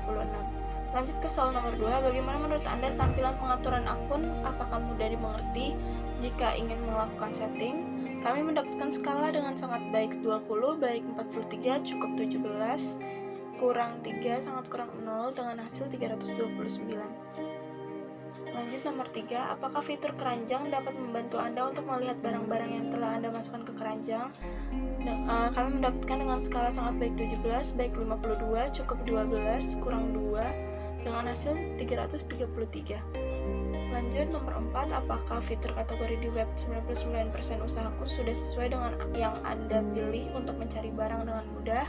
Lanjut ke soal nomor 2, bagaimana menurut Anda tampilan pengaturan akun? Apakah mudah dimengerti jika ingin melakukan setting? Kami mendapatkan skala dengan sangat baik 20, baik 43, cukup 17, kurang 3, sangat kurang 0 dengan hasil 329. Lanjut nomor 3, apakah fitur keranjang dapat membantu Anda untuk melihat barang-barang yang telah Anda masukkan ke keranjang? Kami mendapatkan dengan skala sangat baik 17, baik 52, cukup 12, kurang 2 dengan hasil 333. Lanjut nomor 4, apakah fitur kategori di web 99% usahaku sudah sesuai dengan yang Anda pilih untuk mencari barang dengan mudah?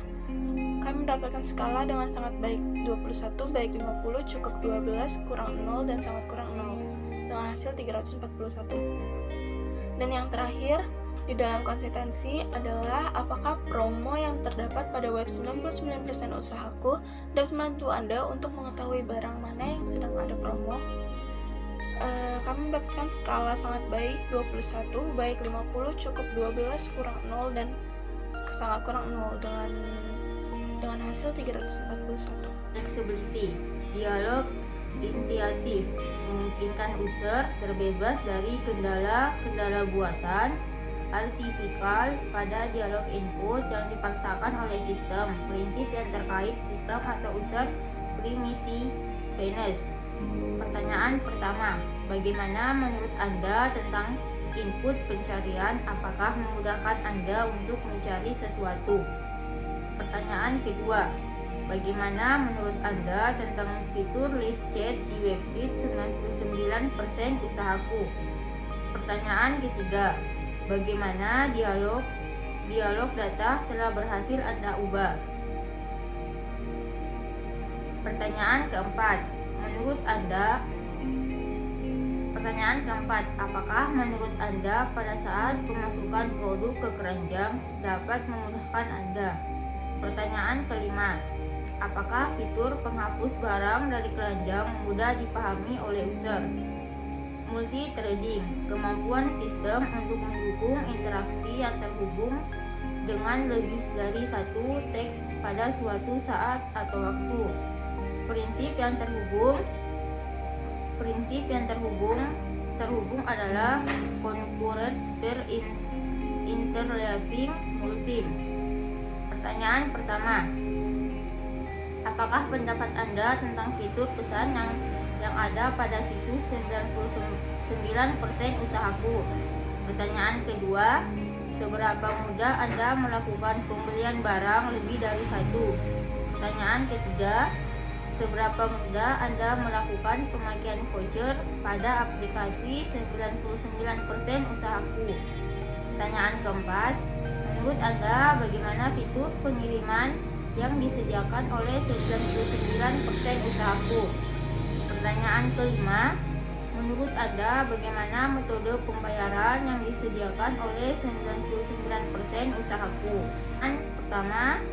Kami mendapatkan skala dengan sangat baik 21, baik 50, cukup 12, kurang 0 dan sangat kurang 0 dengan hasil 341. Dan yang terakhir di dalam konsistensi adalah apakah promo yang terdapat pada web 99% usahaku dapat membantu Anda untuk mengetahui barang mana yang sedang ada promo? Kami mendapatkan skala sangat baik 21, baik 50, cukup 12, kurang 0 dan sangat kurang 0 dengan hasil 341. Flexibility, dialog intuitif, memungkinkan user terbebas dari kendala buatan artifisial pada dialog input yang dipaksakan oleh sistem. Prinsip yang terkait sistem atau user primitiveness. Pertanyaan pertama, bagaimana menurut Anda tentang input pencarian? Apakah memudahkan Anda untuk mencari sesuatu? Pertanyaan kedua, bagaimana menurut Anda tentang fitur live chat di website 99% usahaku? Pertanyaan ketiga, bagaimana dialog data telah berhasil Anda ubah? Pertanyaan keempat, apakah menurut Anda pada saat pemasukan produk ke keranjang dapat memudahkan Anda? Pertanyaan kelima, apakah fitur penghapus barang dari keranjang mudah dipahami oleh user? Multi-threading, kemampuan sistem untuk mendukung interaksi yang terhubung dengan lebih dari satu teks pada suatu saat atau waktu. Prinsip yang terhubung adalah concurrent per interleaving multi. Pertanyaan pertama, apakah pendapat Anda tentang fitur pesan yang ada pada situs 99% usahaku? Pertanyaan kedua, seberapa mudah Anda melakukan pembelian barang lebih dari satu? Pertanyaan ketiga, seberapa mudah Anda melakukan pemakaian voucher pada aplikasi 99% usahaku? Pertanyaan keempat, menurut Anda bagaimana fitur pengiriman yang disediakan oleh 99% usahaku? Pertanyaan kelima, menurut Anda bagaimana metode pembayaran yang disediakan oleh 99% usahaku? Pertama,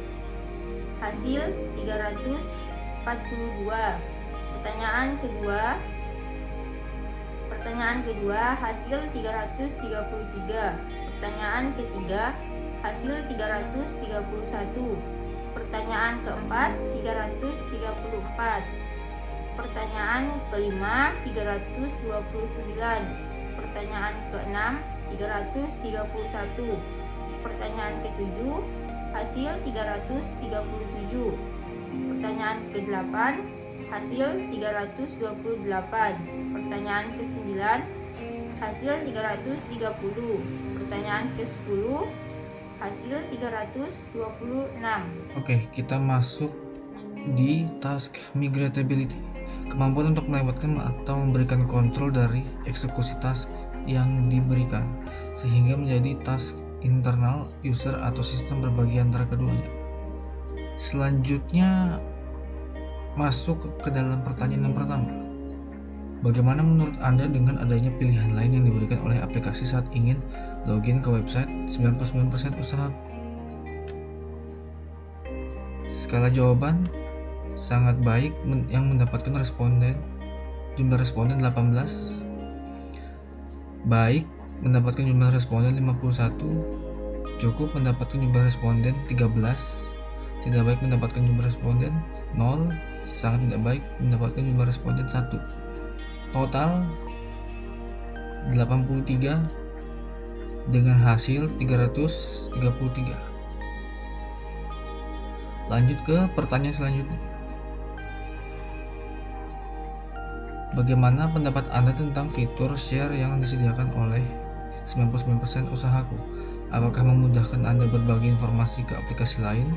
hasil 342. Pertanyaan kedua, hasil 333. Pertanyaan ketiga, hasil 331. Pertanyaan keempat, 334. Pertanyaan kelima, 329. Pertanyaan keenam, 331. Pertanyaan ketujuh, hasil 337. Pertanyaan ke-8, hasil 328. Pertanyaan ke-9, hasil 330. Pertanyaan ke-10, hasil 326. Oke, kita masuk di task migratability. Kemampuan untuk melewatkan atau memberikan kontrol dari eksekusi task yang diberikan sehingga menjadi task internal user atau sistem berbagi antara keduanya. Selanjutnya masuk ke dalam pertanyaan yang pertama. Bagaimana menurut Anda dengan adanya pilihan lain yang diberikan oleh aplikasi saat ingin login ke website 99% usaha? Skala jawaban sangat baik yang mendapatkan jumlah responden 18, baik mendapatkan jumlah responden 51, cukup mendapatkan jumlah responden 13, tidak baik mendapatkan jumlah responden 0, sangat tidak baik mendapatkan jumlah responden 1. Total 83, dengan hasil 333. Lanjut ke pertanyaan selanjutnya. Bagaimana pendapat Anda tentang fitur share yang disediakan oleh 99% usahaku? Apakah memudahkan Anda berbagi informasi ke aplikasi lain?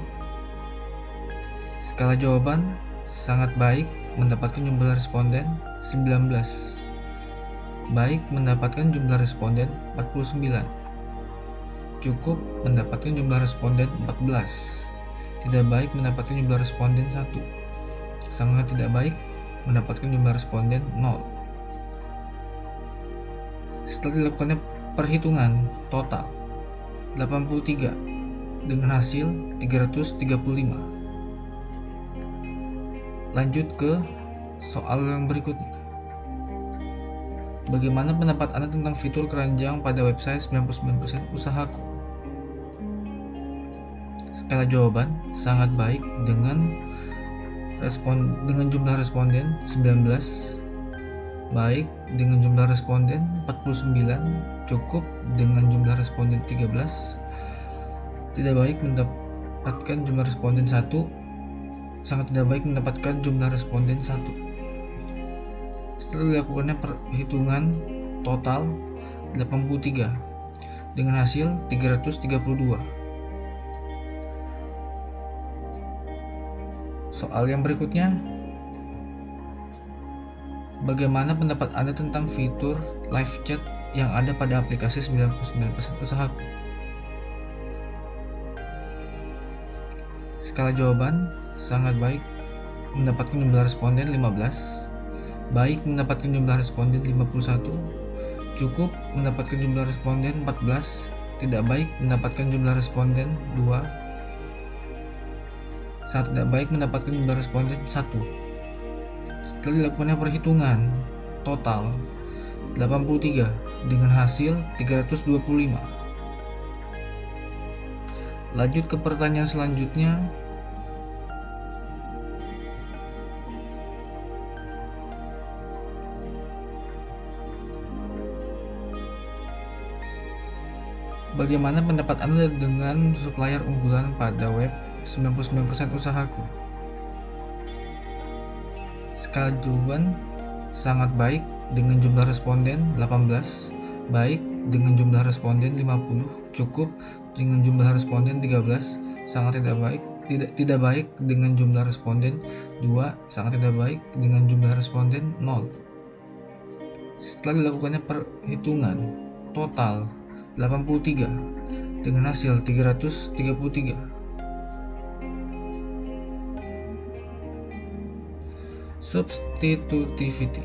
Skala jawaban sangat baik, mendapatkan jumlah responden 19. Baik, mendapatkan jumlah responden 49. Cukup, mendapatkan jumlah responden 14. Tidak baik, mendapatkan jumlah responden 1. Sangat tidak baik, mendapatkan jumlah responden 0. Setelah dilakukannya perhitungan total 83 dengan hasil 335. Lanjut ke soal yang berikutnya. Bagaimana pendapat Anda tentang fitur keranjang pada website 99% usahaku? Skala jawaban sangat baik dengan jumlah responden 19. Baik dengan jumlah responden 49. Cukup dengan jumlah responden 13. Tidak baik, mendapatkan jumlah responden 1. Sangat tidak baik, mendapatkan jumlah responden 1. Setelah dilakukannya perhitungan total 83 dengan hasil 332. Soal yang berikutnya. Bagaimana pendapat Anda tentang fitur live chat yang ada pada aplikasi 99% usahaku? Skala jawaban sangat baik, mendapatkan jumlah responden 15. Baik, mendapatkan jumlah responden 51. Cukup, mendapatkan jumlah responden 14. Tidak baik, mendapatkan jumlah responden 2. Sangat tidak baik, mendapatkan jumlah responden 1. Setelah dilakukannya perhitungan total 83 dengan hasil 325. Lanjut ke pertanyaan selanjutnya. Bagaimana pendapat Anda dengan supplier unggulan pada web 99% usahaku? Skala jawaban sangat baik dengan jumlah responden 18. Baik dengan jumlah responden 50. Cukup dengan jumlah responden 13. Sangat tidak baik, tidak baik dengan jumlah responden 2. Sangat tidak baik dengan jumlah responden 0. Setelah dilakukannya perhitungan total 83 dengan hasil 333. Substitutivity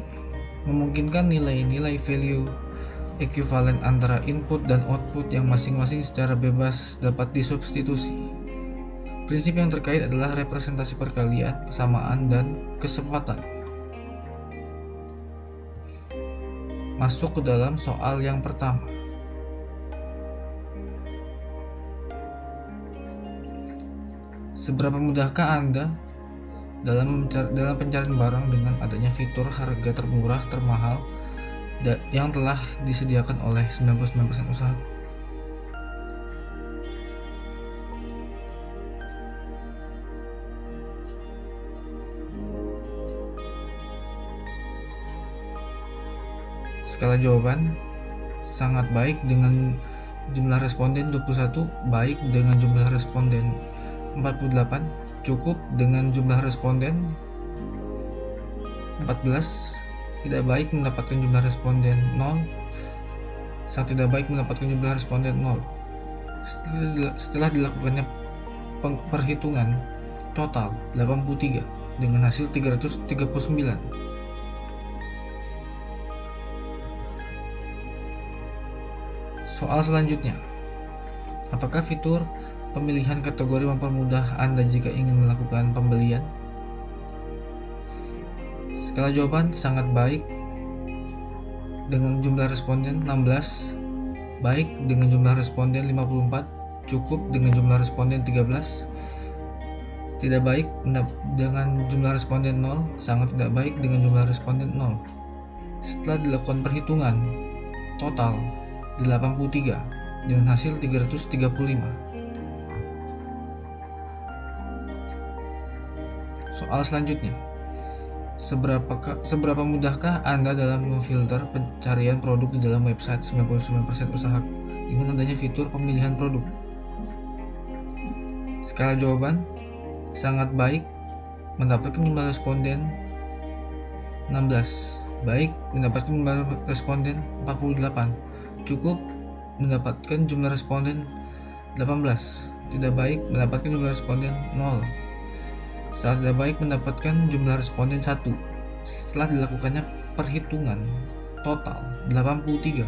memungkinkan nilai-nilai value ekuivalen antara input dan output yang masing-masing secara bebas dapat disubstitusi. Prinsip yang terkait adalah representasi perkalian, kesamaan, dan kesempatan. Masuk ke dalam soal yang pertama. Seberapa mudahkah Anda dalam pencarian barang dengan adanya fitur harga termurah termahal yang telah disediakan oleh 99% usaha? Skala jawaban sangat baik dengan jumlah responden 21, baik dengan jumlah responden 48, cukup dengan jumlah responden 14, tidak baik mendapatkan jumlah responden 0, sangat tidak baik mendapatkan jumlah responden 0. Setelah dilakukannya perhitungan total 83 dengan hasil 339. Soal selanjutnya. Apakah fitur pemilihan kategori mempermudah Anda jika ingin melakukan pembelian? Skala jawaban sangat baik dengan jumlah responden 16, baik dengan jumlah responden 54, cukup dengan jumlah responden 13, tidak baik dengan jumlah responden 0, sangat tidak baik dengan jumlah responden 0. Setelah dilakukan perhitungan total 83 dengan hasil 335. Soal selanjutnya, seberapa mudahkah Anda dalam memfilter pencarian produk di dalam website 99% usahaku dengan adanya fitur pemilihan produk? Skala jawaban, sangat baik, mendapatkan jumlah responden 16, baik, mendapatkan jumlah responden 48, cukup, mendapatkan jumlah responden 18, tidak baik, mendapatkan jumlah responden 0. Sangat tidak baik, mendapatkan jumlah responden 1. Setelah dilakukannya perhitungan total 83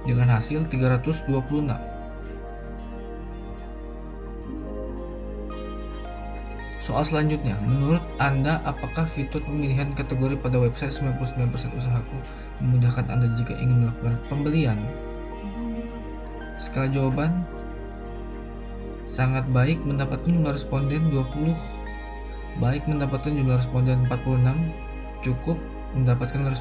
dengan hasil 326. Soal selanjutnya, menurut Anda apakah fitur pemilihan kategori pada website 99% usahaku memudahkan Anda jika ingin melakukan pembelian? Skala jawaban, sangat baik, mendapatkan jumlah responden 20, baik, mendapatkan jumlah responden 46, cukup, mendapatkan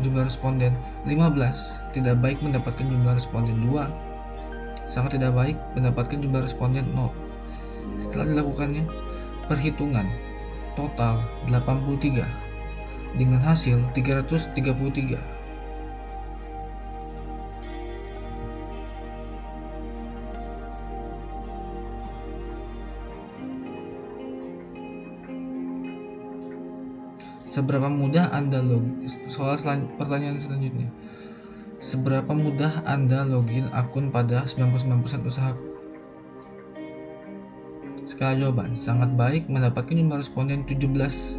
jumlah responden 15, tidak baik, mendapatkan jumlah responden 2, sangat tidak baik, mendapatkan jumlah responden 0. Setelah dilakukannya perhitungan total 83 dengan hasil 333. Seberapa mudah Anda pertanyaan selanjutnya. Seberapa mudah Anda login akun pada 99% usahaku? Skala jawaban, sangat baik, mendapatkan jumlah responden 17,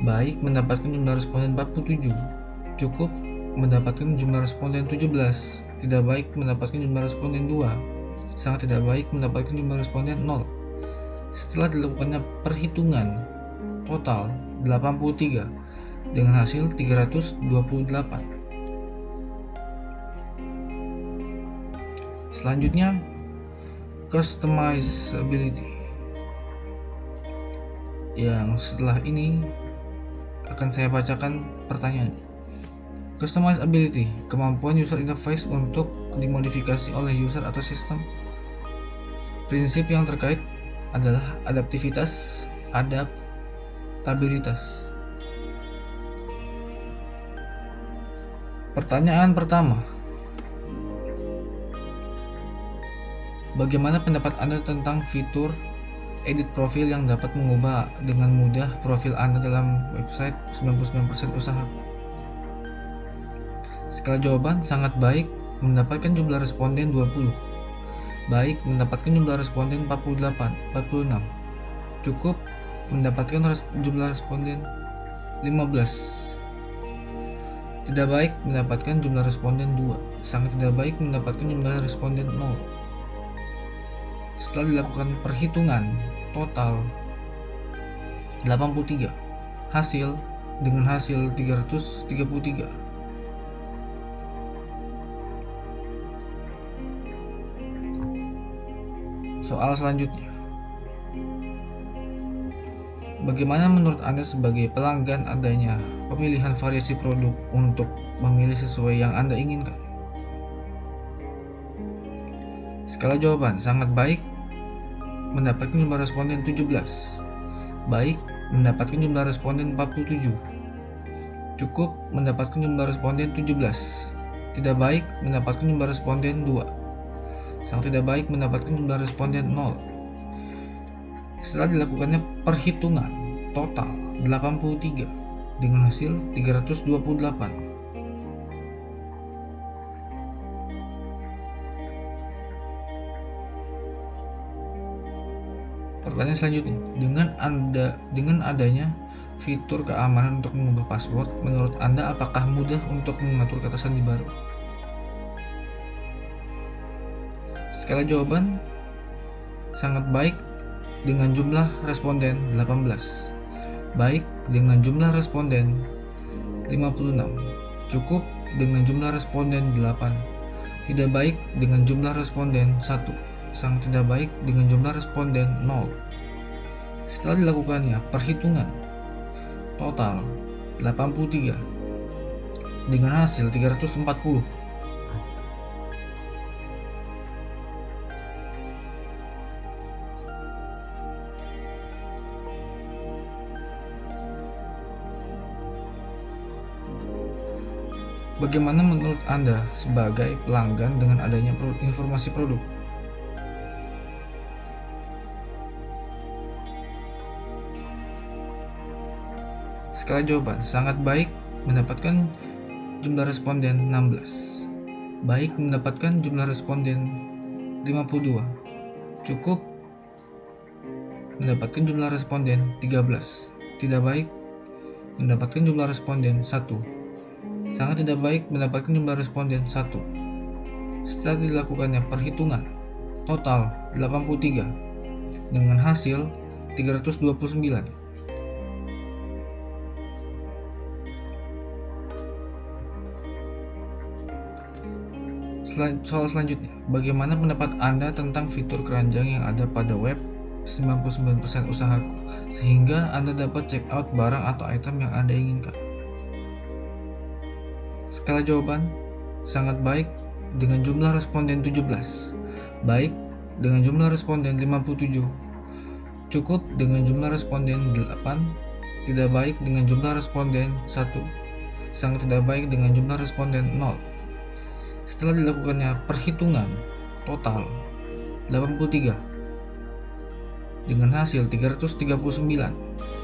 baik, mendapatkan jumlah responden 47, cukup, mendapatkan jumlah responden 17, tidak baik, mendapatkan jumlah responden 2, sangat tidak baik, mendapatkan jumlah responden 0. Setelah dilakukannya perhitungan total 83 dengan hasil 328. Selanjutnya, customizability. Yang setelah ini akan saya bacakan pertanyaan. Customizability, kemampuan user interface untuk dimodifikasi oleh user atau sistem. Prinsip yang terkait adalah adaptivitas, adaptabilitas. Pertanyaan pertama, bagaimana pendapat Anda tentang fitur edit profil yang dapat mengubah dengan mudah profil Anda dalam website 99% usahaku? Skala jawaban, sangat baik, mendapatkan jumlah responden 20, baik, mendapatkan jumlah responden 46, cukup, mendapatkan jumlah responden 15, tidak baik, mendapatkan jumlah responden 2, sangat tidak baik, mendapatkan jumlah responden 0. Setelah dilakukan perhitungan total 83 hasil dengan hasil 333. Soal selanjutnya, bagaimana menurut Anda sebagai pelanggan adanya pemilihan variasi produk untuk memilih sesuai yang Anda inginkan? Skala jawaban, sangat baik, mendapatkan jumlah responden 17, baik, mendapatkan jumlah responden 47, cukup, mendapatkan jumlah responden 17, tidak baik, mendapatkan jumlah responden 2, sangat tidak baik, mendapatkan jumlah responden 0. Setelah dilakukannya perhitungan total 83 dengan hasil 328. Pertanyaan selanjutnya, dengan adanya fitur keamanan untuk mengubah password, menurut Anda apakah mudah untuk mengatur kata sandi baru? Skala jawaban, sangat baik, dengan jumlah responden 18, baik, dengan jumlah responden 56, cukup, dengan jumlah responden 8, tidak baik, dengan jumlah responden 1, sangat tidak baik, dengan jumlah responden 0. Setelah dilakukannya perhitungan total 83 dengan hasil 340. Bagaimana menurut Anda sebagai pelanggan dengan adanya informasi produk? Skala jawaban, sangat baik, mendapatkan jumlah responden 16. Baik, mendapatkan jumlah responden 52. Cukup, mendapatkan jumlah responden 13. Tidak baik, mendapatkan jumlah responden 1. Sangat tidak baik, mendapatkan jumlah responden 1. Setelah dilakukannya perhitungan, total 83 dengan hasil 329. Soal selanjutnya, bagaimana pendapat Anda tentang fitur keranjang yang ada pada web 99% usahaku, sehingga Anda dapat check out barang atau item yang Anda inginkan? Skala jawaban, sangat baik dengan jumlah responden 17, baik dengan jumlah responden 57, cukup dengan jumlah responden 8, tidak baik dengan jumlah responden 1, sangat tidak baik dengan jumlah responden 0. Setelah dilakukannya perhitungan, total 83 dengan hasil 339.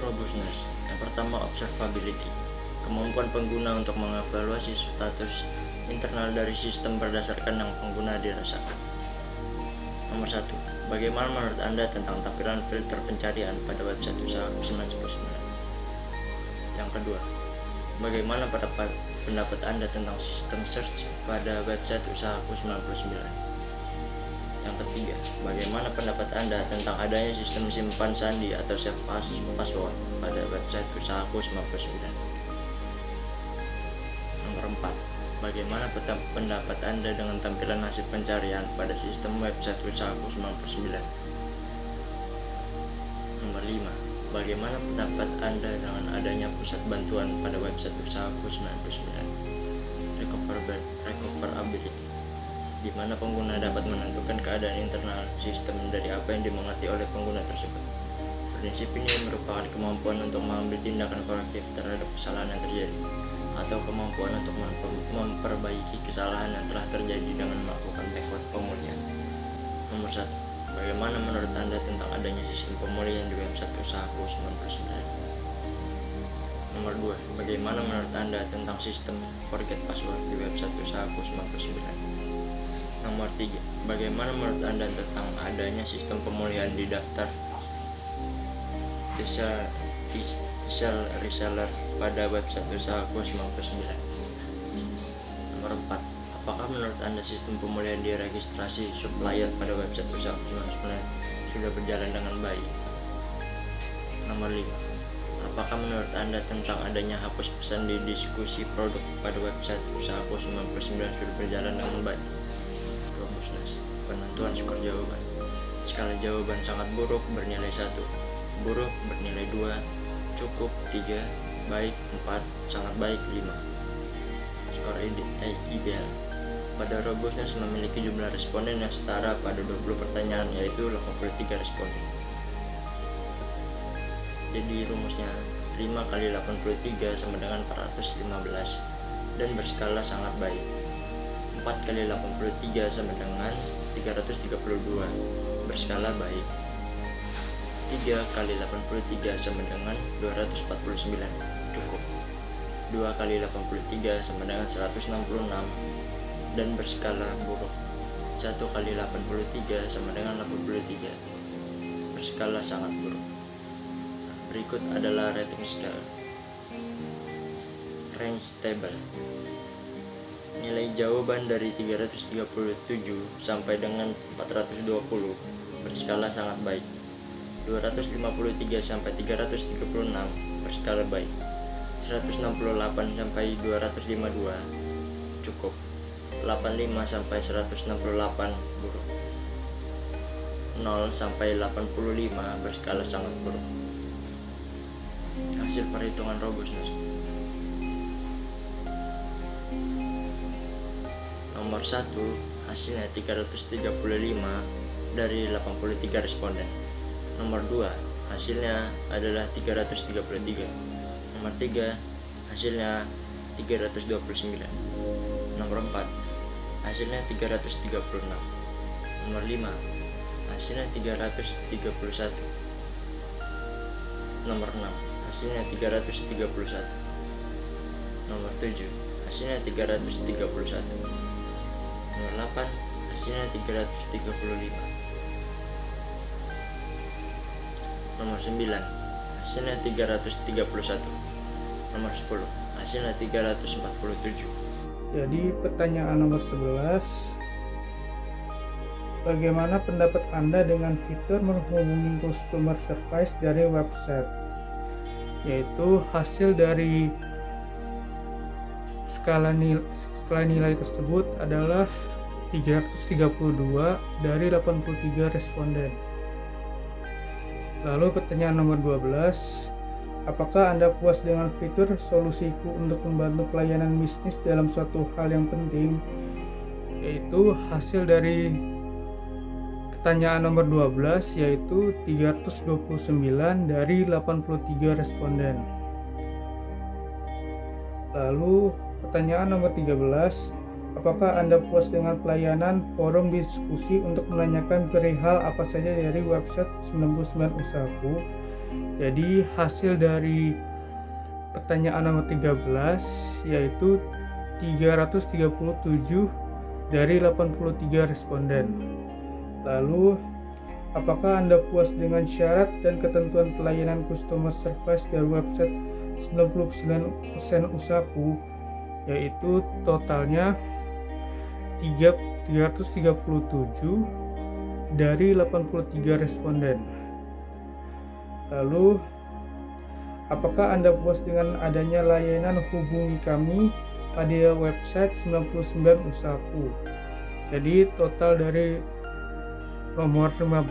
Robustness. Yang pertama, observability. Kemampuan pengguna untuk mengevaluasi status internal dari sistem berdasarkan yang pengguna dirasakan. Nomor 1. Bagaimana menurut Anda tentang tampilan filter pencarian pada website usaha 99? Yang kedua, bagaimana pendapat Anda tentang sistem search pada website usahaku 99? Yang ketiga, bagaimana pendapat Anda tentang adanya sistem simpan sandi atau save password pada website usahaku 99? Nomor 4, bagaimana pendapat Anda dengan tampilan hasil pencarian pada sistem website usahaku 99? Nomor 5, bagaimana pendapat Anda dengan adanya pusat bantuan pada website usahaku 99? Recoverability, di mana pengguna dapat menentukan keadaan internal sistem dari apa yang dimengerti oleh pengguna tersebut. Prinsip ini merupakan kemampuan untuk mengambil tindakan korektif terhadap kesalahan yang terjadi, atau kemampuan untuk memperbaiki kesalahan yang telah terjadi dengan melakukan backward pemulihan. Nomor 1. Bagaimana menurut Anda tentang adanya sistem pemulihan di website usahaku 99? Nomor 2. Bagaimana menurut Anda tentang sistem forget password di website usahaku 99? Nomor 3. Bagaimana menurut Anda tentang adanya sistem pemulihan di daftar reseller pada website usahaku 99? Nomor 4. Apakah menurut Anda sistem pemulihan di registrasi supplier pada website usahaku 99 sudah berjalan dengan baik? Nomor 5. Apakah menurut Anda tentang adanya hapus pesan di diskusi produk pada website usahaku 99 sudah berjalan dengan baik? Robustness. Penentuan skor jawaban. Skala jawaban sangat buruk bernilai 1, buruk bernilai 2, cukup 3, baik 4, sangat baik 5. Skor ideal. Pada robustness memiliki jumlah responden yang setara pada 20 pertanyaan, yaitu 83 responden. Jadi rumusnya 5 kali 83 sama dengan 415 dan berskala sangat baik. 4 kali 83 sama dengan 332 berskala baik. 3 kali 83 sama dengan 249 cukup. 2 kali 83 sama dengan 166 dan berskala buruk. 1 kali 83 sama dengan 83 berskala sangat buruk. Berikut adalah rating scale. Range table. Nilai jawaban dari 337 sampai dengan 420 berskala sangat baik. 253 sampai 336 berskala baik. 168 sampai 252 cukup. 85 sampai 168 buruk. 0 sampai 85 berskala sangat buruk. Hasil perhitungan robustness. Nomor 1, hasilnya 335 dari 83 responden. Nomor 2, hasilnya adalah 333. Nomor 3, hasilnya 329. Nomor 4, hasilnya 336. Nomor 5, hasilnya 331. Nomor 6, hasilnya 331. Nomor 7, hasilnya 331. Nomor 8, hasilnya 335. Nomor 9, hasilnya 331. Nomor 10, hasilnya 347. Jadi pertanyaan nomor 11, bagaimana pendapat Anda dengan fitur menghubungi customer service dari website? Yaitu hasil dari skala nilai tersebut adalah 332 dari 83 responden. Lalu pertanyaan nomor 12, apakah Anda puas dengan fitur solusiku untuk membantu pelayanan bisnis dalam suatu hal yang penting? Yaitu hasil dari pertanyaan nomor 12 yaitu 329 dari 83 responden. Lalu pertanyaan nomor 13, apakah Anda puas dengan pelayanan forum diskusi untuk menanyakan perihal apa saja dari website 99 Usahaku? Jadi hasil dari pertanyaan nomor 13 yaitu 337 dari 83 responden. Lalu, apakah Anda puas dengan syarat dan ketentuan pelayanan customer service dari website 99% Usahaku? Yaitu totalnya 337 dari 83 responden. Lalu, apakah Anda puas dengan adanya layanan hubungi kami pada website 99 Usahaku? Jadi total dari nomor 15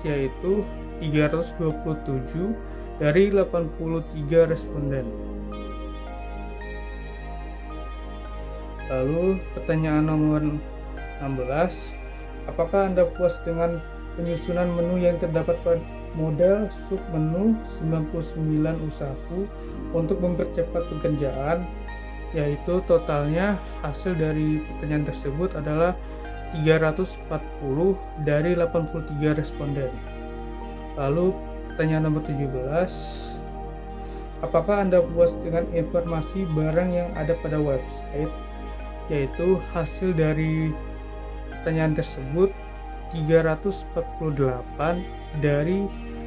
yaitu 327 dari 83 responden. Lalu pertanyaan nomor 16, apakah Anda puas dengan penyusunan menu yang terdapat pada model submenu 99 Usahaku untuk mempercepat pekerjaan? Yaitu totalnya hasil dari pertanyaan tersebut adalah 340 dari 83 responden. Lalu pertanyaan nomor 17, apakah Anda puas dengan informasi barang yang ada pada website? Yaitu hasil dari pertanyaan tersebut 348 dari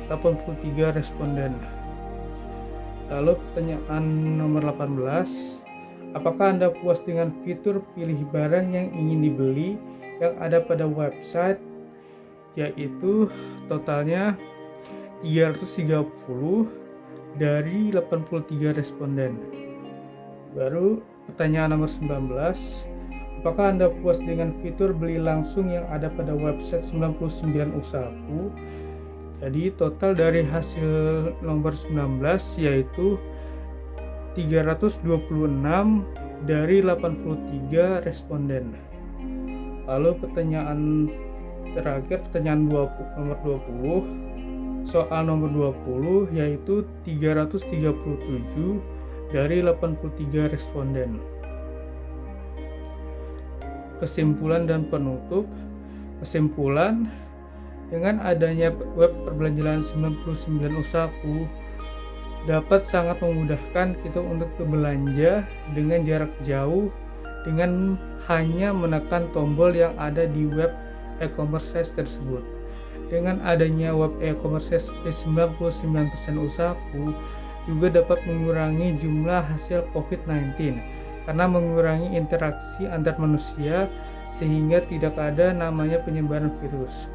83 responden. Lalu pertanyaan nomor 18, apakah Anda puas dengan fitur pilih barang yang ingin dibeli yang ada pada website? Yaitu totalnya 330 dari 83 responden. Baru pertanyaan nomor 19, apakah Anda puas dengan fitur beli langsung yang ada pada website 99 Usahaku? Jadi total dari hasil nomor 19 yaitu 326 dari 83 responden. Lalu pertanyaan terakhir, pertanyaan nomor 20, soal nomor 20 yaitu 337 dari 83 responden. Kesimpulan dan penutup. Kesimpulan, dengan adanya web perbelanjaan 99 Usahaku dapat sangat memudahkan kita untuk berbelanja dengan jarak jauh dengan hanya menekan tombol yang ada di web e-commerce tersebut. Dengan adanya web e-commerce seperti 99% Usahaku juga dapat mengurangi jumlah hasil COVID-19 karena mengurangi interaksi antar manusia sehingga tidak ada namanya penyebaran virus.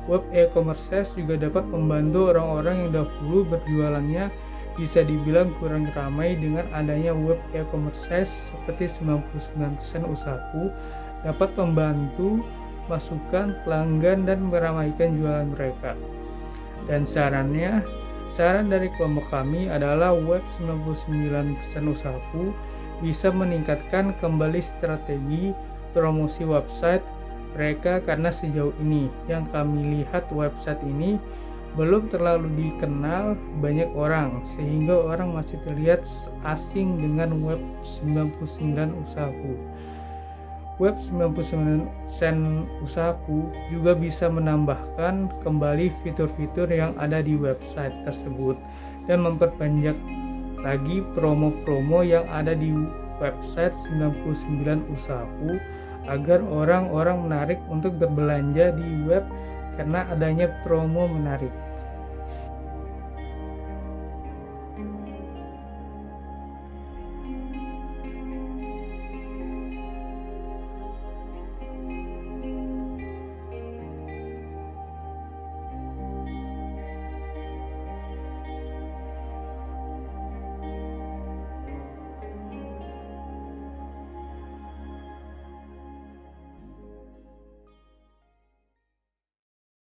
Web e-commerce juga dapat membantu orang-orang yang dahulu berjualannya bisa dibilang kurang ramai. Dengan adanya web e-commerce seperti 99% Usahaku dapat membantu masukan pelanggan dan meramaikan jualan mereka. Dan saran dari kelompok kami adalah web 99% Usahaku bisa meningkatkan kembali strategi promosi website mereka karena sejauh ini yang kami lihat website ini belum terlalu dikenal banyak orang sehingga orang masih terlihat asing dengan web 99 Usahaku. Web 99 Sen Usahaku juga bisa menambahkan kembali fitur-fitur yang ada di website tersebut dan memperbanyak lagi promo-promo yang ada di website 99 Usahaku agar orang-orang menarik untuk berbelanja di web karena adanya promo menarik.